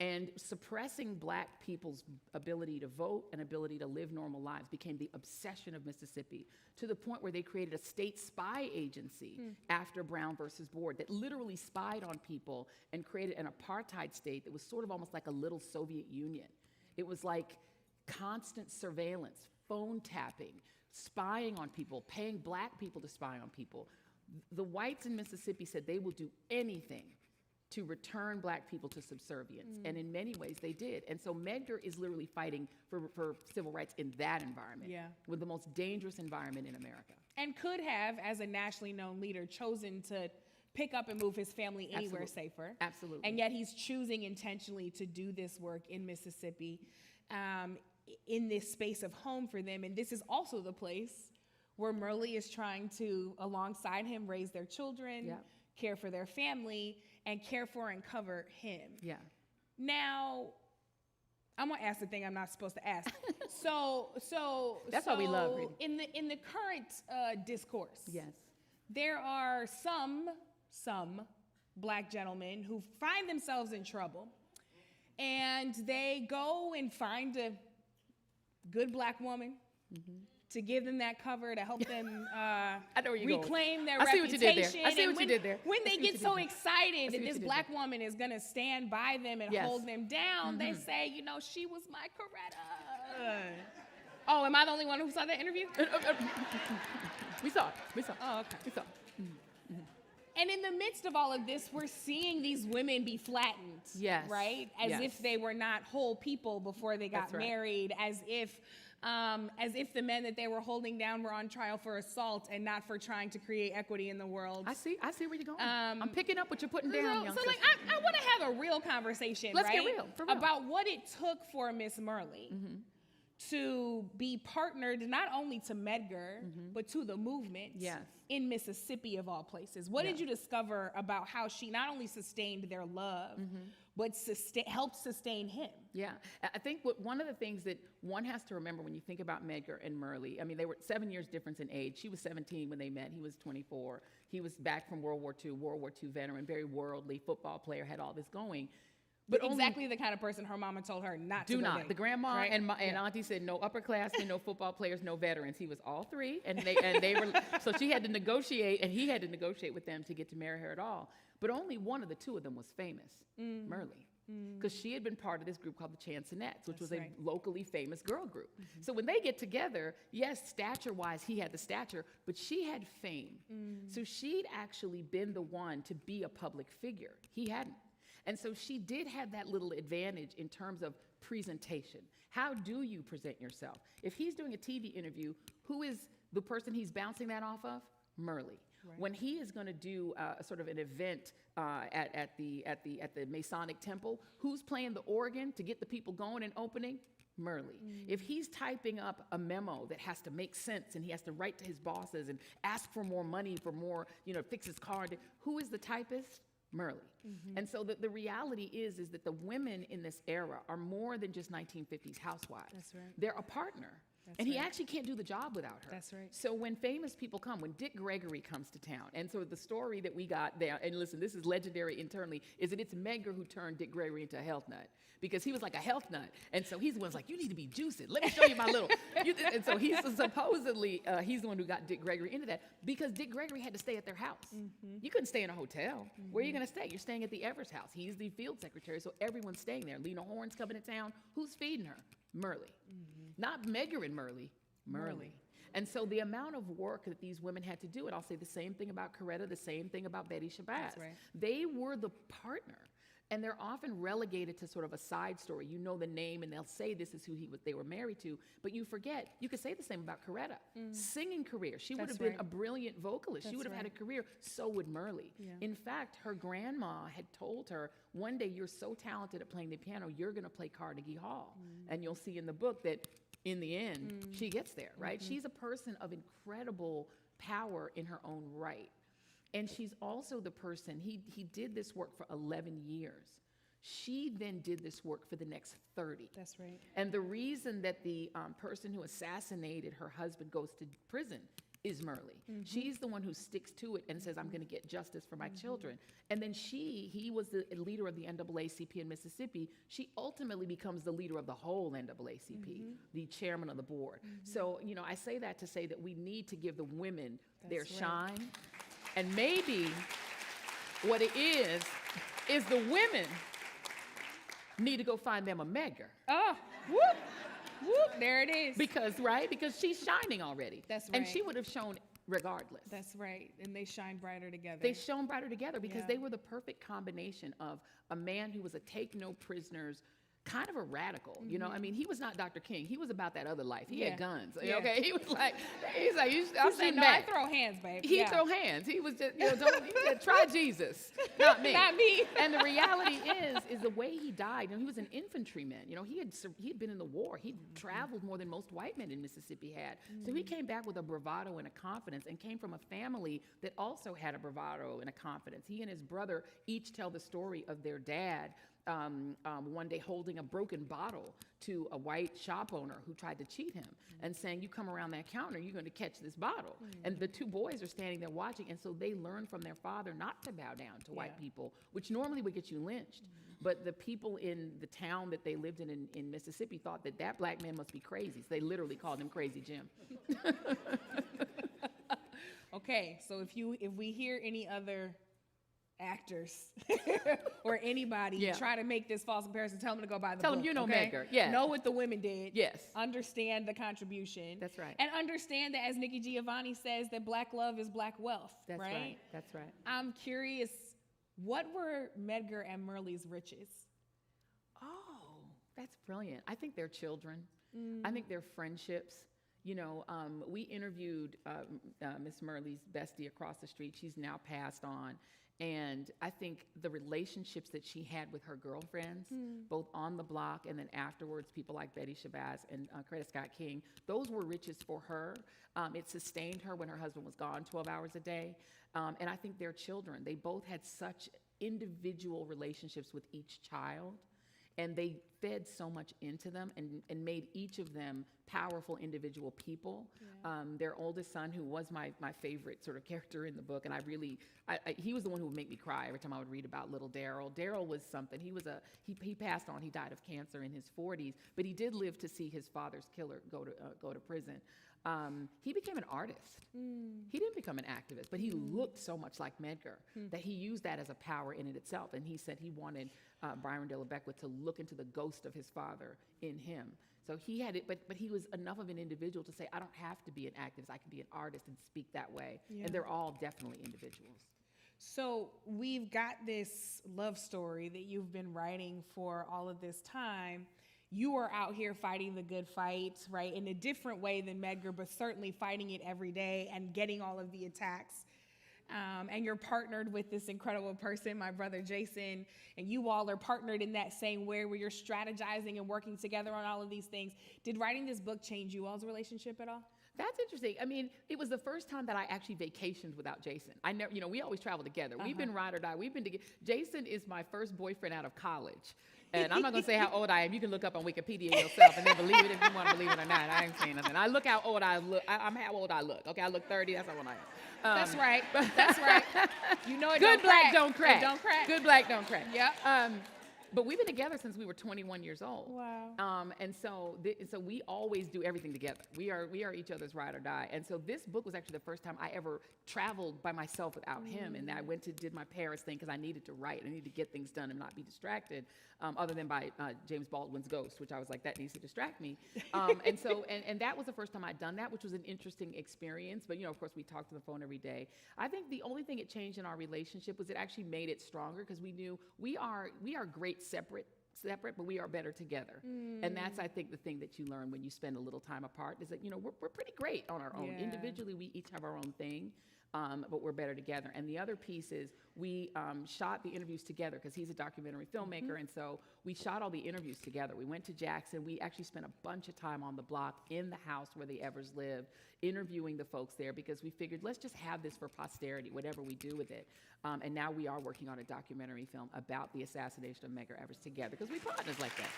And suppressing black people's ability to vote and ability to live normal lives became the obsession of Mississippi, to the point where they created a state spy agency after Brown versus Board that literally spied on people and created an apartheid state that was sort of almost like a little Soviet Union. It was like constant surveillance, phone tapping, spying on people, paying black people to spy on people. The whites in Mississippi said they will do anything to return black people to subservience. And in many ways they did. And so Medgar is literally fighting for civil rights in that environment, with the most dangerous environment in America. And could have, as a nationally known leader, chosen to pick up and move his family anywhere safer. Absolutely. And yet he's choosing intentionally to do this work in Mississippi, in this space of home for them. And this is also the place where Myrlie is trying to, alongside him, raise their children, care for their family, and care for and cover him. Now, I'm gonna ask the thing I'm not supposed to ask. That's what we love, Reid. In the current discourse, there are some black gentlemen who find themselves in trouble, and they go and find a good black woman to give them that cover, to help them reclaim their reputation. I see what you did there. When they get so excited that this black woman is going to stand by them and hold them down, they say, you know, she was my Coretta. Oh, am I the only one who saw that interview? We saw it. Oh, okay. We saw it. And in the midst of all of this, we're seeing these women be flattened, right? As if they were not whole people before they got married, as if the men that they were holding down were on trial for assault and not for trying to create equity in the world. I see where you're going. I'm picking up what you're putting down, young sister. Like, I want to have a real conversation, Let's get real, for real. About what it took for Miss Myrlie to be partnered not only to Medgar, but to the movement in Mississippi, of all places. What did you discover about how she not only sustained their love, but helped sustain him? I think one of the things that one has to remember when you think about Medgar and Myrlie, I mean, they were 7 years difference in age. She was 17 when they met. He was 24. He was back from World War II veteran, very worldly, football player, had all this going. But exactly the kind of person her mama told her not to go date. The grandma and auntie said no upperclassmen, no football players, no veterans. He was all three, and they were. So she had to negotiate, and he had to negotiate with them to get to marry her at all. But only one of the two of them was famous, Myrlie, because she had been part of this group called the Chansonettes, which was a locally famous girl group. So when they get together, yes, stature-wise, he had the stature, but she had fame. So she'd actually been the one to be a public figure. He hadn't. And so she did have that little advantage in terms of presentation. How do you present yourself? If he's doing a TV interview, who is the person he's bouncing that off of? Myrlie. When he is going to do a sort of an event at the Masonic Temple, who's playing the organ to get the people going and opening? Myrlie. If he's typing up a memo that has to make sense and he has to write to his bosses and ask for more money, for more, fix his car, who is the typist? Myrlie. And so the reality is that the women in this era are more than just 1950s housewives. That's right. They're a partner. He actually can't do the job without her. That's right. So when famous people come, when Dick Gregory comes to town, and so the story that we got there, and listen, this is legendary internally, is that it's Medgar who turned Dick Gregory into a health nut. Because he was like a health nut. And so he's the one's like, you need to be juicing. Let me show you my little. And so he's supposedly, he's the one who got Dick Gregory into that, because Dick Gregory had to stay at their house. You couldn't stay in a hotel. Where are you going to stay? You're staying at the Evers house. He's the field secretary, so everyone's staying there. Lena Horne's coming to town. Who's feeding her? Myrlie. Not Medgar and Myrlie. And so the amount of work that these women had to do, and I'll say the same thing about Coretta, the same thing about Betty Shabazz. That's right. They were the partner. And they're often relegated to sort of a side story. You know the name, and they'll say this is who they were married to, but you forget. You could say the same about Coretta. Singing career. She would have been a brilliant vocalist. She would have had a career. So would Myrlie. Yeah. In fact, her grandma had told her, one day you're so talented at playing the piano, you're going to play Carnegie Hall. And you'll see in the book that in the end, she gets there, right? She's a person of incredible power in her own right. And she's also the person, he did this work for 11 years. She then did this work for the next 30. That's right. And the reason that the person who assassinated her husband goes to prison is Myrlie. She's the one who sticks to it and says, I'm going to get justice for my children. And then he was the leader of the NAACP in Mississippi. She ultimately becomes the leader of the whole NAACP, the chairman of the board. So, you know, I say that to say that we need to give the women their shine. And maybe what it is the women need to go find them a Medgar. Oh, whoop, whoop, there it is. Because she's shining already. That's right. And she would have shown regardless. That's right, and they shine brighter together. They shone brighter together because they were the perfect combination of a man who was a take no prisoners, kind of a radical, you know. I mean, he was not Dr. King. He was about that other life. He had guns. Yeah. Okay, he's like, I'm saying, sitting no, back. I throw hands, babe. He throw hands. He was just, you know, he said, try Jesus, not me. Not me. And the reality is the way he died. You know, he was an infantryman. You know, he had been in the war. He'd traveled more than most white men in Mississippi had. So he came back with a bravado and a confidence, and came from a family that also had a bravado and a confidence. He and his brother each tell the story of their dad. One day holding a broken bottle to a white shop owner who tried to cheat him and saying, you come around that counter, you're going to catch this bottle. And the two boys are standing there watching, and so they learn from their father not to bow down to white people, which normally would get you lynched. But the people in the town that they lived in Mississippi thought that black man must be crazy. So they literally called him Crazy Jim. Okay, so if we hear any other actors or anybody try to make this false comparison, tell them to go buy the book. Tell them you know Medgar. Yeah. Know what the women did. Yes. Understand the contribution. That's right. And understand that, as Nikki Giovanni says, that black love is black wealth. That's right. That's right. I'm curious, what were Medgar and Myrlie's riches? Oh, that's brilliant. I think they're children. I think they're friendships. You know, we interviewed Miss Myrlie's bestie across the street. She's now passed on. And I think the relationships that she had with her girlfriends, both on the block and then afterwards, people like Betty Shabazz and Coretta Scott King, those were riches for her. It sustained her when her husband was gone 12 hours a day. And I think their children, they both had such individual relationships with each child. And they fed so much into them and made each of them powerful individual people. Their oldest son, who was my favorite sort of character in the book, and he was the one who would make me cry every time I would read about little Daryl. Daryl was something. He passed on. He died of cancer in his 40s, but he did live to see his father's killer go to prison. He became an artist. He didn't become an activist, but he looked so much like Medgar that he used that as a power in it itself. And he said he wanted Byron De La Beckwith to look into the ghost of his father in him. So he had it, but he was enough of an individual to say, I don't have to be an activist. I can be an artist and speak that way. And they're all definitely individuals. So we've got this love story that you've been writing for all of this time. You are out here fighting the good fight, right, in a different way than Medgar, but certainly fighting it every day and getting all of the attacks. And you're partnered with this incredible person, my brother Jason, and you all are partnered in that same way where you're strategizing and working together on all of these things. Did writing this book change you all's relationship at all? That's interesting. I mean, it was the first time that I actually vacationed without Jason. I never, you know, we always travel together. We've been ride or die. We've been together. Jason is my first boyfriend out of college. And I'm not going to say how old I am. You can look up on Wikipedia yourself and then believe it if you want to believe it or not. I ain't saying nothing. I look how old I look. I'm how old I look. Okay, I look 30. That's how old I am. That's right. That's right. You know it Good don't black crack. don't crack. It don't crack. Good black don't crack. Yep. But we've been together since we were 21 years old. Wow. And so we always do everything together. We are each other's ride or die. And so this book was actually the first time I ever traveled by myself without him. And I did my Paris thing because I needed to write. I needed to get things done and not be distracted, other than by James Baldwin's Ghost, which I was like, that needs to distract me. And that was the first time I'd done that, which was an interesting experience. But, of course, we talked on the phone every day. I think the only thing it changed in our relationship was it actually made it stronger because we knew we are great separate, but we are better together. And that's, I think, the thing that you learn when you spend a little time apart is that, we're pretty great on our own. Yeah. Individually, we each have our own thing. But we're better together. And the other piece is we shot the interviews together because he's a documentary filmmaker. And so we shot all the interviews together. We went to Jackson. We actually spent a bunch of time on the block in the house where the Evers lived, interviewing the folks there because we figured, let's just have this for posterity, whatever we do with it. And now we are working on a documentary film about the assassination of Medgar Evers together because we partners like that.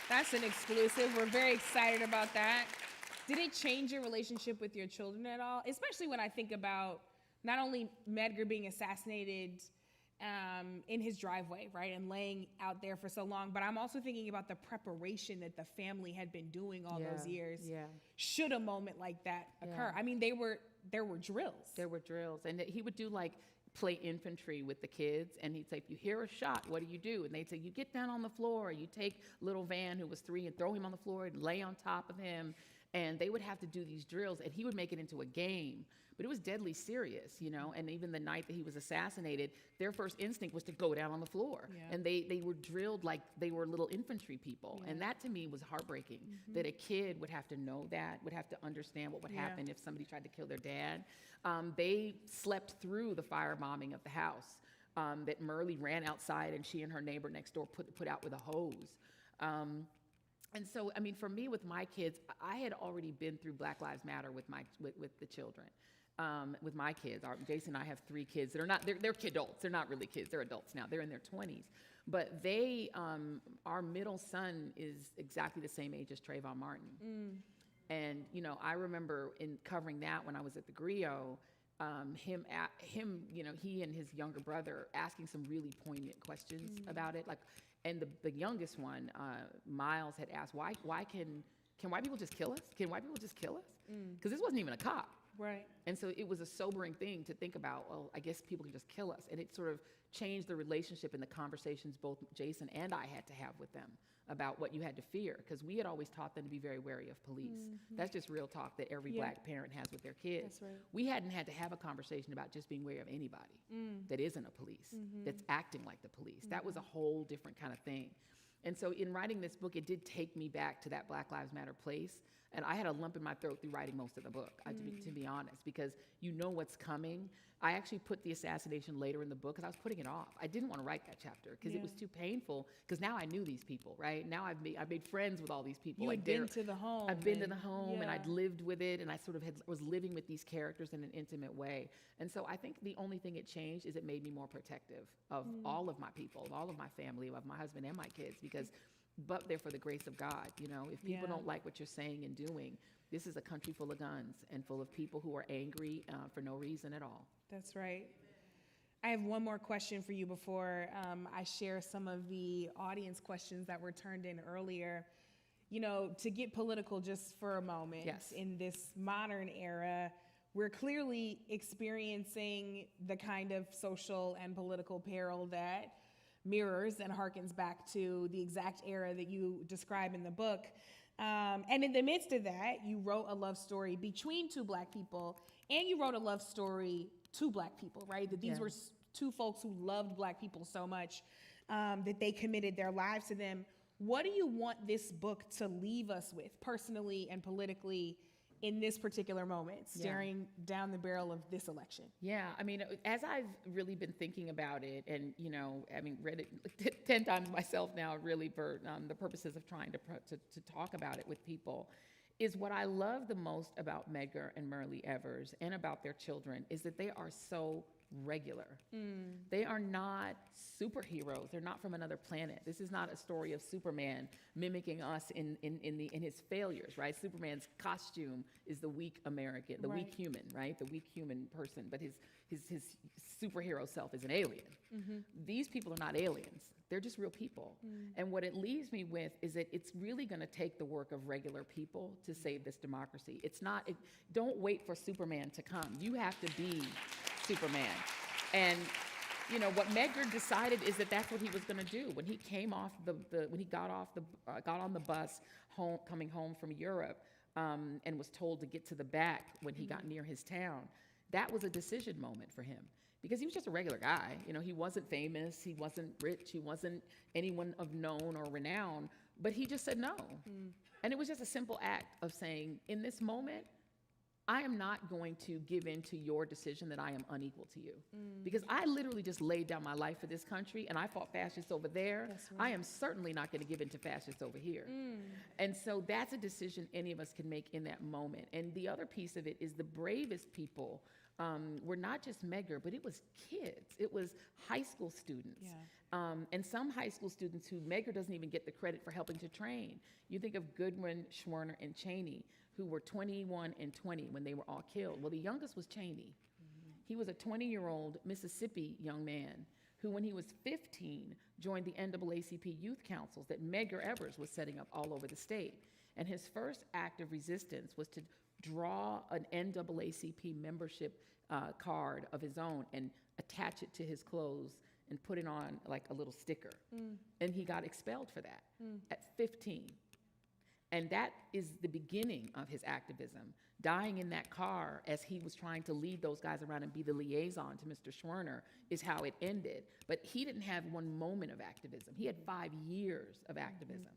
That's an exclusive. We're very excited about that. Did it change your relationship with your children at all? Especially when I think about not only Medgar being assassinated in his driveway, right, and laying out there for so long, but I'm also thinking about the preparation that the family had been doing all those years. Yeah. Should a moment like that occur? I mean, there were drills. There were drills. And he would do like play infantry with the kids. And he'd say, if you hear a shot, what do? And they'd say, you get down on the floor. You take little Van, who was 3, and throw him on the floor and lay on top of him. And they would have to do these drills, and he would make it into a game. But it was deadly serious, And even the night that he was assassinated, their first instinct was to go down on the floor. Yeah. And they were drilled like they were little infantry people. Yeah. And that to me was heartbreaking, that a kid would have to know that, would have to understand what would happen if somebody tried to kill their dad. They slept through the firebombing of the house that Myrlie ran outside, and she and her neighbor next door put out with a hose. And so, I mean, for me with my kids, I had already been through Black Lives Matter with the children, with my kids. Jason and I have 3 kids that are not, they're kidults. They're not really kids. They're adults now. They're in their 20s. But our middle son is exactly the same age as Trayvon Martin. And, I remember in covering that when I was at the Griot, him, he and his younger brother asking some really poignant questions about it. And the youngest one, Miles, had asked, why can white people just kill us? Can white people just kill us? Because this wasn't even a cop. Right. And so it was a sobering thing to think about, well, I guess people can just kill us. And it sort of changed the relationship and the conversations both Jason and I had to have with them about what you had to fear, because we had always taught them to be very wary of police. That's just real talk that every Black parent has with their kids. That's right. We hadn't had to have a conversation about just being wary of anybody that isn't a police, that's acting like the police. That was a whole different kind of thing. And so in writing this book, it did take me back to that Black Lives Matter place. And I had a lump in my throat through writing most of the book, to be honest, because you know what's coming. I actually put the assassination later in the book because I was putting it off. I didn't want to write that chapter because it was too painful, because now I knew these people, right? Now I've made friends with all these people. You had been to the home. I've been to the home, and I'd lived with it, and I sort of was living with these characters in an intimate way. And so I think the only thing it changed is it made me more protective of all of my people, of all of my family, of my husband and my kids, because but they're for the grace of God. If people don't like what you're saying and doing, this is a country full of guns and full of people who are angry for no reason at all. That's right. I have one more question for you before I share some of the audience questions that were turned in earlier. To get political just for a moment, in this modern era, we're clearly experiencing the kind of social and political peril that mirrors and harkens back to the exact era that you describe in the book. And in the midst of that, you wrote a love story between 2 Black people, and you wrote a love story to Black people, right? That these were 2 folks who loved Black people so much that they committed their lives to them. What do you want this book to leave us with, personally and politically, in this particular moment, staring down the barrel of this election? Yeah, I mean, as I've really been thinking about it, and read it 10 times myself now, really for the purposes of trying to talk about it with people, is what I love the most about Medgar and Myrlie Evers and about their children is that they are so regular. They are not superheroes. They're not from another planet. This is not a story of Superman mimicking us in his failures, right? Superman's costume is the weak American, the weak human, right? The weak human person, but his superhero self is an alien. These people are not aliens. They're just real people. And what it leaves me with is that it's really going to take the work of regular people to save this democracy. Don't wait for Superman to come. You have to be Superman. And what Medgar decided is that that's what he was going to do. When he came off when he got on the bus coming home from Europe, and was told to get to the back when he got near his town, that was a decision moment for him. Because he was just a regular guy. He wasn't famous, he wasn't rich, he wasn't anyone of known or renown, but he just said no. And it was just a simple act of saying, in this moment, I am not going to give in to your decision that I am unequal to you. Because I literally just laid down my life for this country, and I fought fascists over there. I am certainly not going to give in to fascists over here. And so that's a decision any of us can make in that moment. And the other piece of it is the bravest people were not just Medgar, but it was kids. It was high school students. And some high school students who Medgar doesn't even get the credit for helping to train. You think of Goodwin, Schwerner, and Cheney, who were 21 and 20 when they were all killed. Well, the youngest was Cheney. He was a 20-year-old Mississippi young man who, when he was 15, joined the NAACP youth councils that Medgar Evers was setting up all over the state. And his first act of resistance was to draw an NAACP membership card of his own and attach it to his clothes and put it on like a little sticker. And he got expelled for that at 15. And that is the beginning of his activism. Dying in that car as he was trying to lead those guys around and be the liaison to Mr. Schwerner is how it ended. But he didn't have one moment of activism. He had 5 years of activism.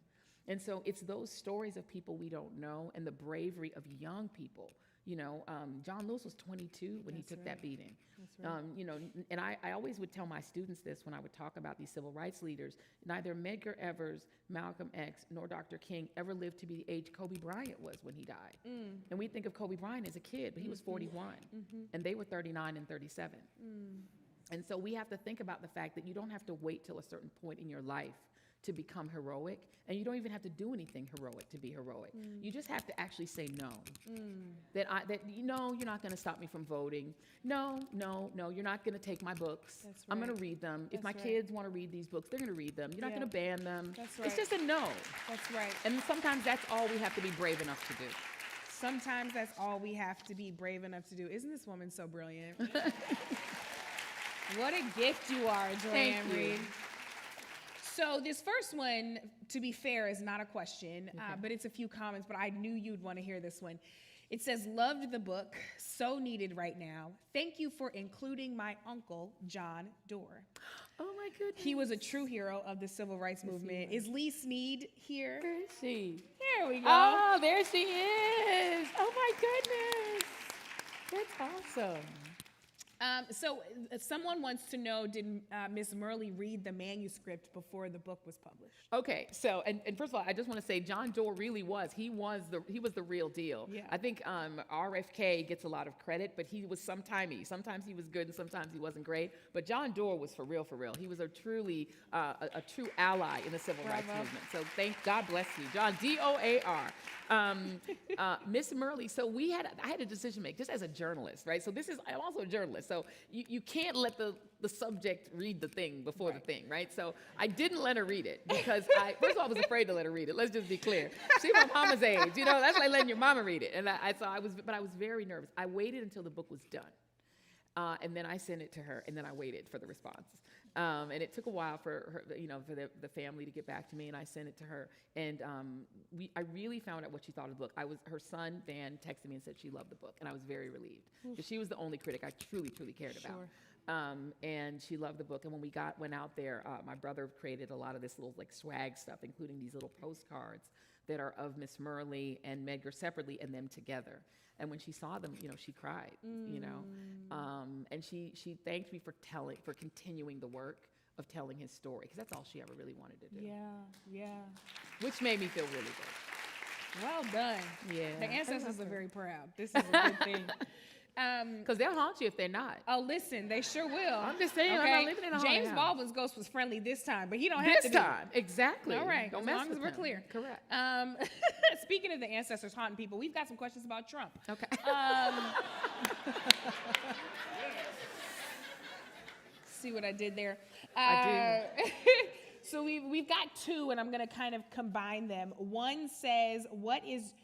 And so it's those stories of people we don't know and the bravery of young people. John Lewis was 22 when he took that beating. And I always would tell my students this when I would talk about these civil rights leaders. Neither Medgar Evers, Malcolm X, nor Dr. King ever lived to be the age Kobe Bryant was when he died. And we think of Kobe Bryant as a kid, but he was 41, and they were 39 and 37. And so we have to think about the fact that you don't have to wait till a certain point in your life to become heroic, and you don't even have to do anything heroic to be heroic. You just have to actually say no. That you're not going to stop me from voting. No, you're not going to take my books. I'm going to read them. If my kids want to read these books, they're going to read them. You're not going to ban them. It's just a no. That's right. And sometimes that's all we have to be brave enough to do. Sometimes that's all we have to be brave enough to do. Isn't this woman so brilliant? What a gift you are, Joanne Reid. So this first one, to be fair, is not a question, but it's a few comments, but I knew you'd want to hear this one. It says, loved the book, so needed right now. Thank you for including my uncle, John Doerr. Oh my goodness. He was a true hero of the civil rights movement. Is Lee Sneed here? Where is she? There we go. Oh, there she is. Oh my goodness. That's awesome. So someone wants to know, did Miss Myrlie read the manuscript before the book was published? Okay, so, and first of all, I just want to say John Doerr really was the real deal. Yeah. I think RFK gets a lot of credit, but he was sometimey. Sometimes he was good and sometimes he wasn't great, but John Doerr was for real. He was a true ally in the civil rights movement. So God bless you, John, D-O-A-R. Miss Myrlie, so I had a decision to make, just as a journalist, right? So I'm also a journalist, so you can't let the subject read the thing before the thing, right? So I didn't let her read it because first of all, I was afraid to let her read it. Let's just be clear. She's my mama's age, that's like letting your mama read it. And I was very nervous. I waited until the book was done. And then I sent it to her, and then I waited for the responses. And it took a while for her, for the family to get back to me, and I sent it to her. And I really found out what she thought of the book. Her son, Van, texted me and said she loved the book, and I was very relieved. Because she was the only critic I truly, truly cared about. And she loved the book. And when we went out there, my brother created a lot of this little swag stuff, including these little postcards that are of Miss Myrlie and Medgar separately and them together. And when she saw them, she cried, and she thanked me for continuing the work of telling his story, because that's all she ever really wanted to do. Yeah. Which made me feel really good. Well done. Yeah. The ancestors are very proud. This is a good thing. Because they'll haunt you if they're not. Oh, listen, they sure will. I'm just saying, I'm not living in a haunted James house. Baldwin's ghost was friendly this time, but he don't have to This time, exactly. All right, Don't as mess long with as we're him. clear. Correct. Speaking of the ancestors haunting people, we've got some questions about Trump. Okay. See what I did there? I So we've got two, and I'm going to kind of combine them. One says, what is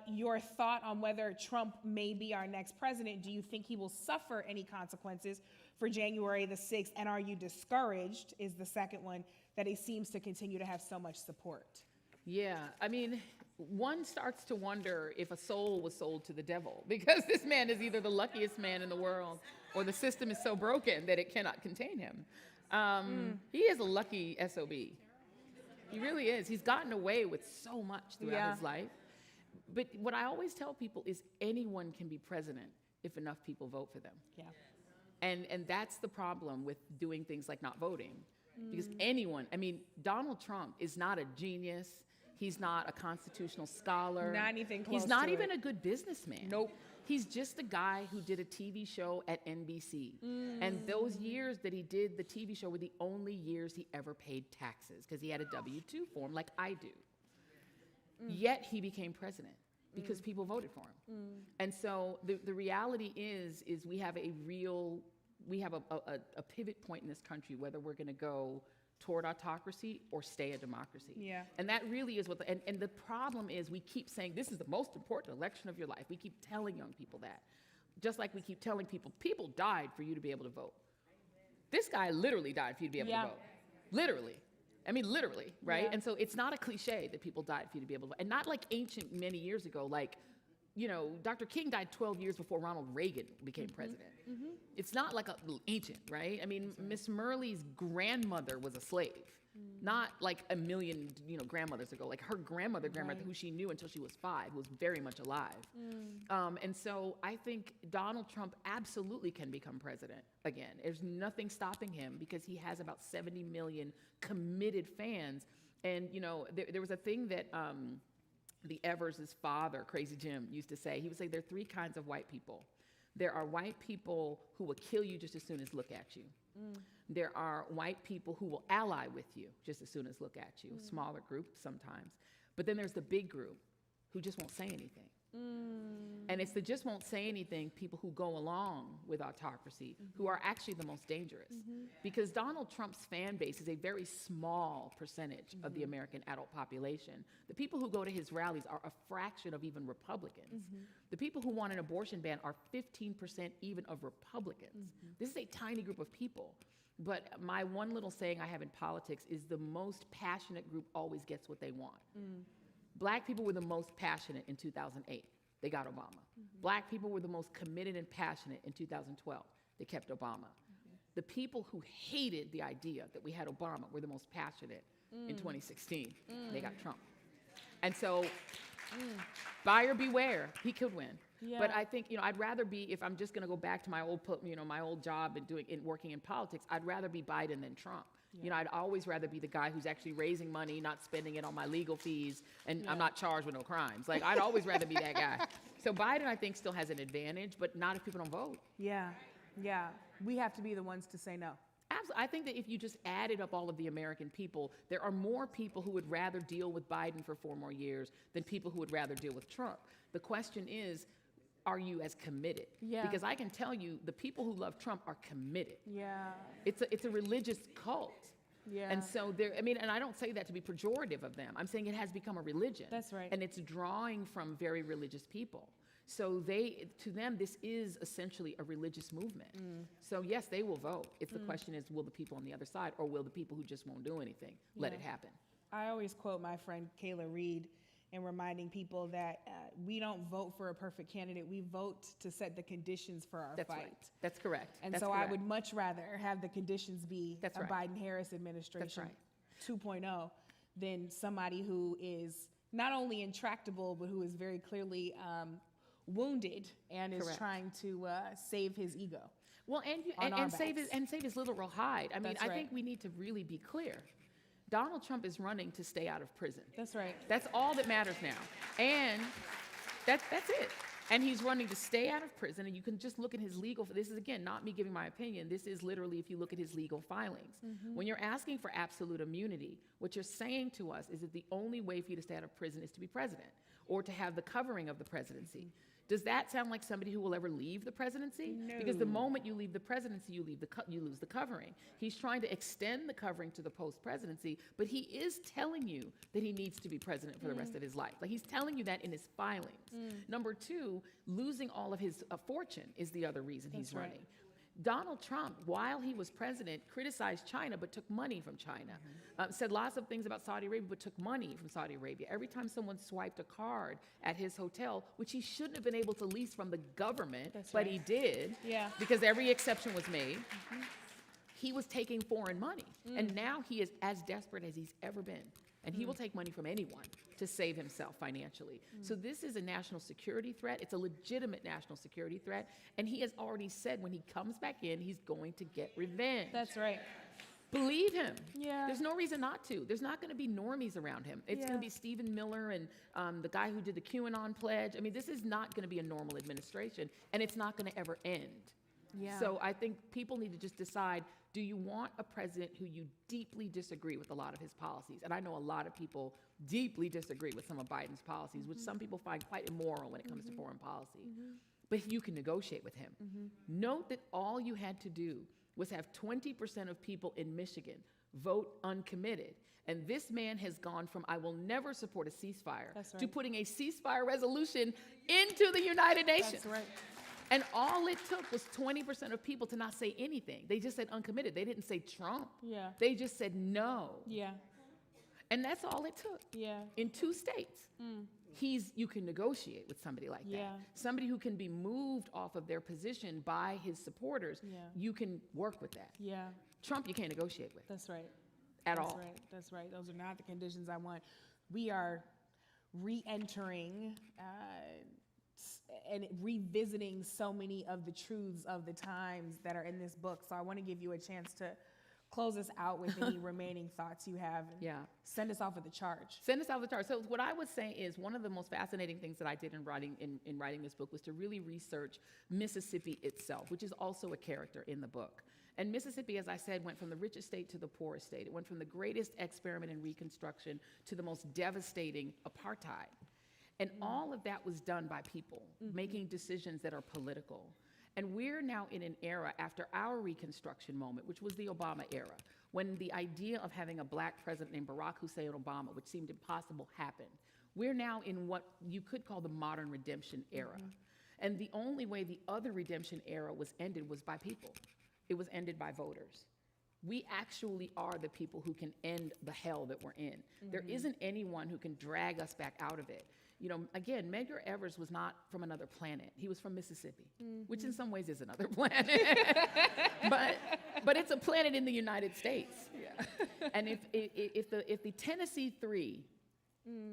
your thought on whether Trump may be our next president? Do you think he will suffer any consequences for January the 6th? And are you discouraged, is the second one, that he seems to continue to have so much support? Yeah, I mean, one starts to wonder if a soul was sold to the devil, because this man is either the luckiest man in the world or the system is so broken that it cannot contain him. He is a lucky SOB. He really is. He's gotten away with so much throughout his life. But what I always tell people is anyone can be president if enough people vote for them. Yeah. And that's the problem with doing things like not voting. Because anyone, I mean, Donald Trump is not a genius. He's not a constitutional scholar. Not anything close He's not to even it. a good businessman. Nope. He's just a guy who did a TV show at NBC. And those years that he did the TV show were the only years he ever paid taxes, because he had a W-2 form like I do. Yet he became president because people voted for him. And so the reality is we have a pivot point in this country, whether we're going to go toward autocracy or stay a democracy. Yeah. And that really is what, and the problem is we keep saying this is the most important election of your life. We keep telling young people that. Just like we keep telling people died for you to be able to vote. This guy literally died for you to be able to vote. Literally. I mean, literally, right? Yeah. And so it's not a cliche that people died for you to be able to vote. And not like ancient many years ago, like, you know, Dr. King died 12 years before Ronald Reagan became president. It's not like a ancient, right? I mean, Miss Myrlie's grandmother was a slave, not like a million, grandmothers ago. Like her grandmother, who she knew until she was 5, was very much alive. And so I think Donald Trump absolutely can become president again. There's nothing stopping him because he has about 70 million committed fans. And, there was a thing that the Evers' father, Crazy Jim, used to say. He would say there are 3 kinds of white people. There are white people who will kill you just as soon as look at you. There are white people who will ally with you just as soon as look at you, smaller group sometimes. But then there's the big group who just won't say anything. And it's the just won't say anything people who go along with autocracy who are actually the most dangerous. Because Donald Trump's fan base is a very small percentage of the American adult population. The people who go to his rallies are a fraction of even Republicans. The people who want an abortion ban are 15% even of Republicans. This is a tiny group of people. But my one little saying I have in politics is the most passionate group always gets what they want. Black people were the most passionate in 2008. They got Obama. Black people were the most committed and passionate in 2012. They kept Obama. The people who hated the idea that we had Obama were the most passionate in 2016. They got Trump. And so, buyer beware. He could win. Yeah. But I think, I'd rather be, if I'm just going to go back to my old job and working in politics, I'd rather be Biden than Trump. I'd always rather be the guy who's actually raising money, not spending it on my legal fees, and I'm not charged with no crimes. Like, I'd always rather be that guy. So Biden, I think, still has an advantage, but not if people don't vote. Yeah. We have to be the ones to say no. Absolutely. I think that if you just added up all of the American people, there are more people who would rather deal with Biden for 4 more years than people who would rather deal with Trump. The question is, are you as committed? Yeah. Because I can tell you, the people who love Trump are committed. Yeah. It's a religious cult. Yeah. And so and I don't say that to be pejorative of them. I'm saying it has become a religion. That's right. And it's drawing from very religious people. So to them, this is essentially a religious movement. So yes, they will vote. It's the question is, will the people on the other side, or will the people who just won't do anything let it happen? I always quote my friend Kayla Reid in reminding people that we don't vote for a perfect candidate. We vote to set the conditions for our fight. Right. That's correct. And That's so correct. I would much rather have the conditions be That's a right. Biden-Harris administration That's right. 2.0 than somebody who is not only intractable, but who is very clearly wounded and is Correct. trying to save his ego. Well, and save his literal hide. I mean, That's I right. think we need to really be clear. Donald Trump is running to stay out of prison. That's right. That's all that matters now. And that's it. And he's running to stay out of prison, and you can just look at his legal, this is again, not me giving my opinion, this is literally if you look at his legal filings. When you're asking for absolute immunity, what you're saying to us is that the only way for you to stay out of prison is to be president, or to have the covering of the presidency. Does that sound like somebody who will ever leave the presidency? No. Because the moment you leave the presidency, you lose the covering. He's trying to extend the covering to the post-presidency, but he is telling you that he needs to be president for the rest of his life. Like, he's telling you that in his filings. Number two, losing all of his fortune is the other reason he's right. running. Donald Trump, while he was president, criticized China but took money from China. Said lots of things about Saudi Arabia but took money from Saudi Arabia. Every time someone swiped a card at his hotel, which he shouldn't have been able to lease from the government, but he did, because every exception was made, he was taking foreign money. And now he is as desperate as he's ever been. And he will take money from anyone to save himself financially. So this is a national security threat. It's a legitimate national security threat. And he has already said when he comes back in, he's going to get revenge. That's right. Believe him. Yeah. There's no reason not to. There's not going to be normies around him. It's going to be Stephen Miller and the guy who did the QAnon pledge. I mean, this is not going to be a normal administration, and it's not going to ever end. Yeah. So I think people need to just decide, do you want a president who you deeply disagree with a lot of his policies? And I know a lot of people deeply disagree with some of Biden's policies, which some people find quite immoral when it comes to foreign policy. But you can negotiate with him. Note that all you had to do was have 20% of people in Michigan vote uncommitted. And this man has gone from, I will never support a ceasefire, to putting a ceasefire resolution into the United Nations. That's right. And all it took was 20% of people to not say anything. They just said uncommitted. They didn't say Trump. Yeah. They just said no. Yeah. And that's all it took. Yeah. In 2 states. You can negotiate with somebody like that. Somebody who can be moved off of their position by his supporters. You can work with that. Yeah. Trump, you can't negotiate with. That's right. At That's all. right. That's right. Those are not the conditions I want. We are re-entering and revisiting so many of the truths of the times that are in this book. So I want to give you a chance to close us out with any remaining thoughts you have. And send us off with a charge. Send us off the charge. So what I would say is one of the most fascinating things that I did in writing this book was to really research Mississippi itself, which is also a character in the book. And Mississippi, as I said, went from the richest state to the poorest state. It went from the greatest experiment in Reconstruction to the most devastating apartheid. And all of that was done by people making decisions that are political. And we're now in an era after our Reconstruction moment, which was the Obama era, when the idea of having a black president named Barack Hussein Obama, which seemed impossible, happened. We're now in what you could call the modern redemption era. And the only way the other redemption era was ended was by people. It was ended by voters. We actually are the people who can end the hell that we're in. There isn't anyone who can drag us back out of it. You know, again, Medgar Evers was not from another planet. He was from Mississippi, which in some ways is another planet. but it's a planet in the United States. And if the Tennessee Three,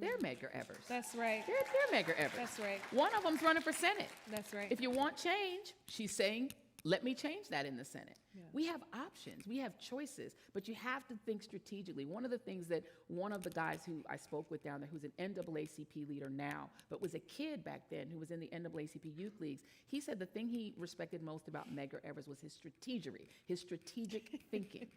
they're Medgar Evers. That's right. They're Medgar Evers. That's right. One of them's running for Senate. That's right. If you want change, she's saying, let me change that in the Senate. We have options, we have choices, but you have to think strategically. One of the things that one of the guys who I spoke with down there, who's an NAACP leader now, but was a kid back then who was in the NAACP youth leagues, he said the thing he respected most about Medgar Evers was his strategery, his strategic thinking.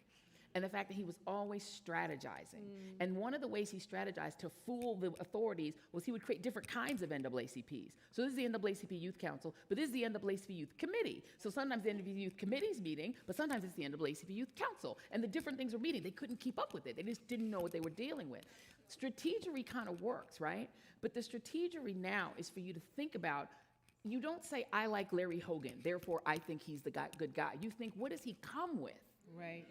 And the fact that he was always strategizing. And one of the ways he strategized to fool the authorities was he would create different kinds of NAACPs. So this is the NAACP Youth Council, but this is the NAACP Youth Committee. So sometimes the NAACP Youth Committee's meeting, but sometimes it's the NAACP Youth Council. And the different things were meeting. They couldn't keep up with it. They just didn't know what they were dealing with. Strategery kind of works, right? But the strategery now is for you to think about, you don't say, I like Larry Hogan, therefore I think he's the good guy. You think, what does he come with? Right.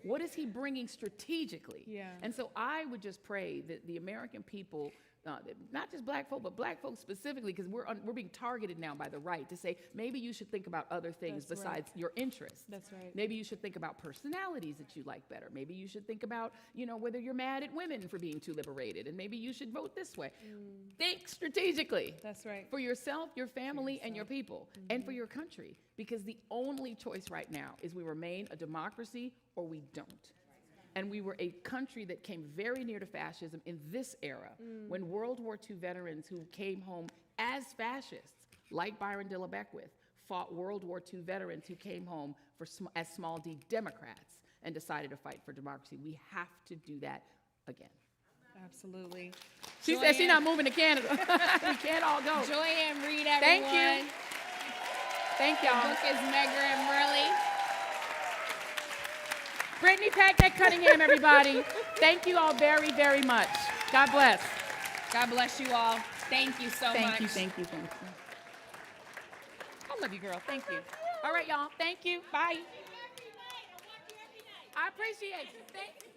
What is he bringing strategically? Yeah. And so I would just pray that the American people, not just black folk, but black folks specifically, because we're being targeted now by the right to say, maybe you should think about other things besides your interests. That's right. Maybe you should think about personalities that you like better. Maybe you should think about, whether you're mad at women for being too liberated, and maybe you should vote this way. Think strategically. That's right. For yourself, your family, and your people, and for your country. Because the only choice right now is we remain a democracy or we don't. And we were a country that came very near to fascism in this era, when World War II veterans who came home as fascists like Byron Dilla Beckwith, fought World War II veterans who came home as small d Democrats and decided to fight for democracy. We have to do that again. Absolutely. She said she's not moving to Canada. We can't all go. Joyanne Reid, everyone. Thank you. Thank y'all. The book is Medgar and Myrlie. Brittany Packett Cunningham, everybody. Thank you all very, very much. God bless. God bless you all. Thank you so much. Thank you, thank you, thank you. I love you, girl. Thank you. All right, y'all. Thank you. Bye. I appreciate you. Thank you.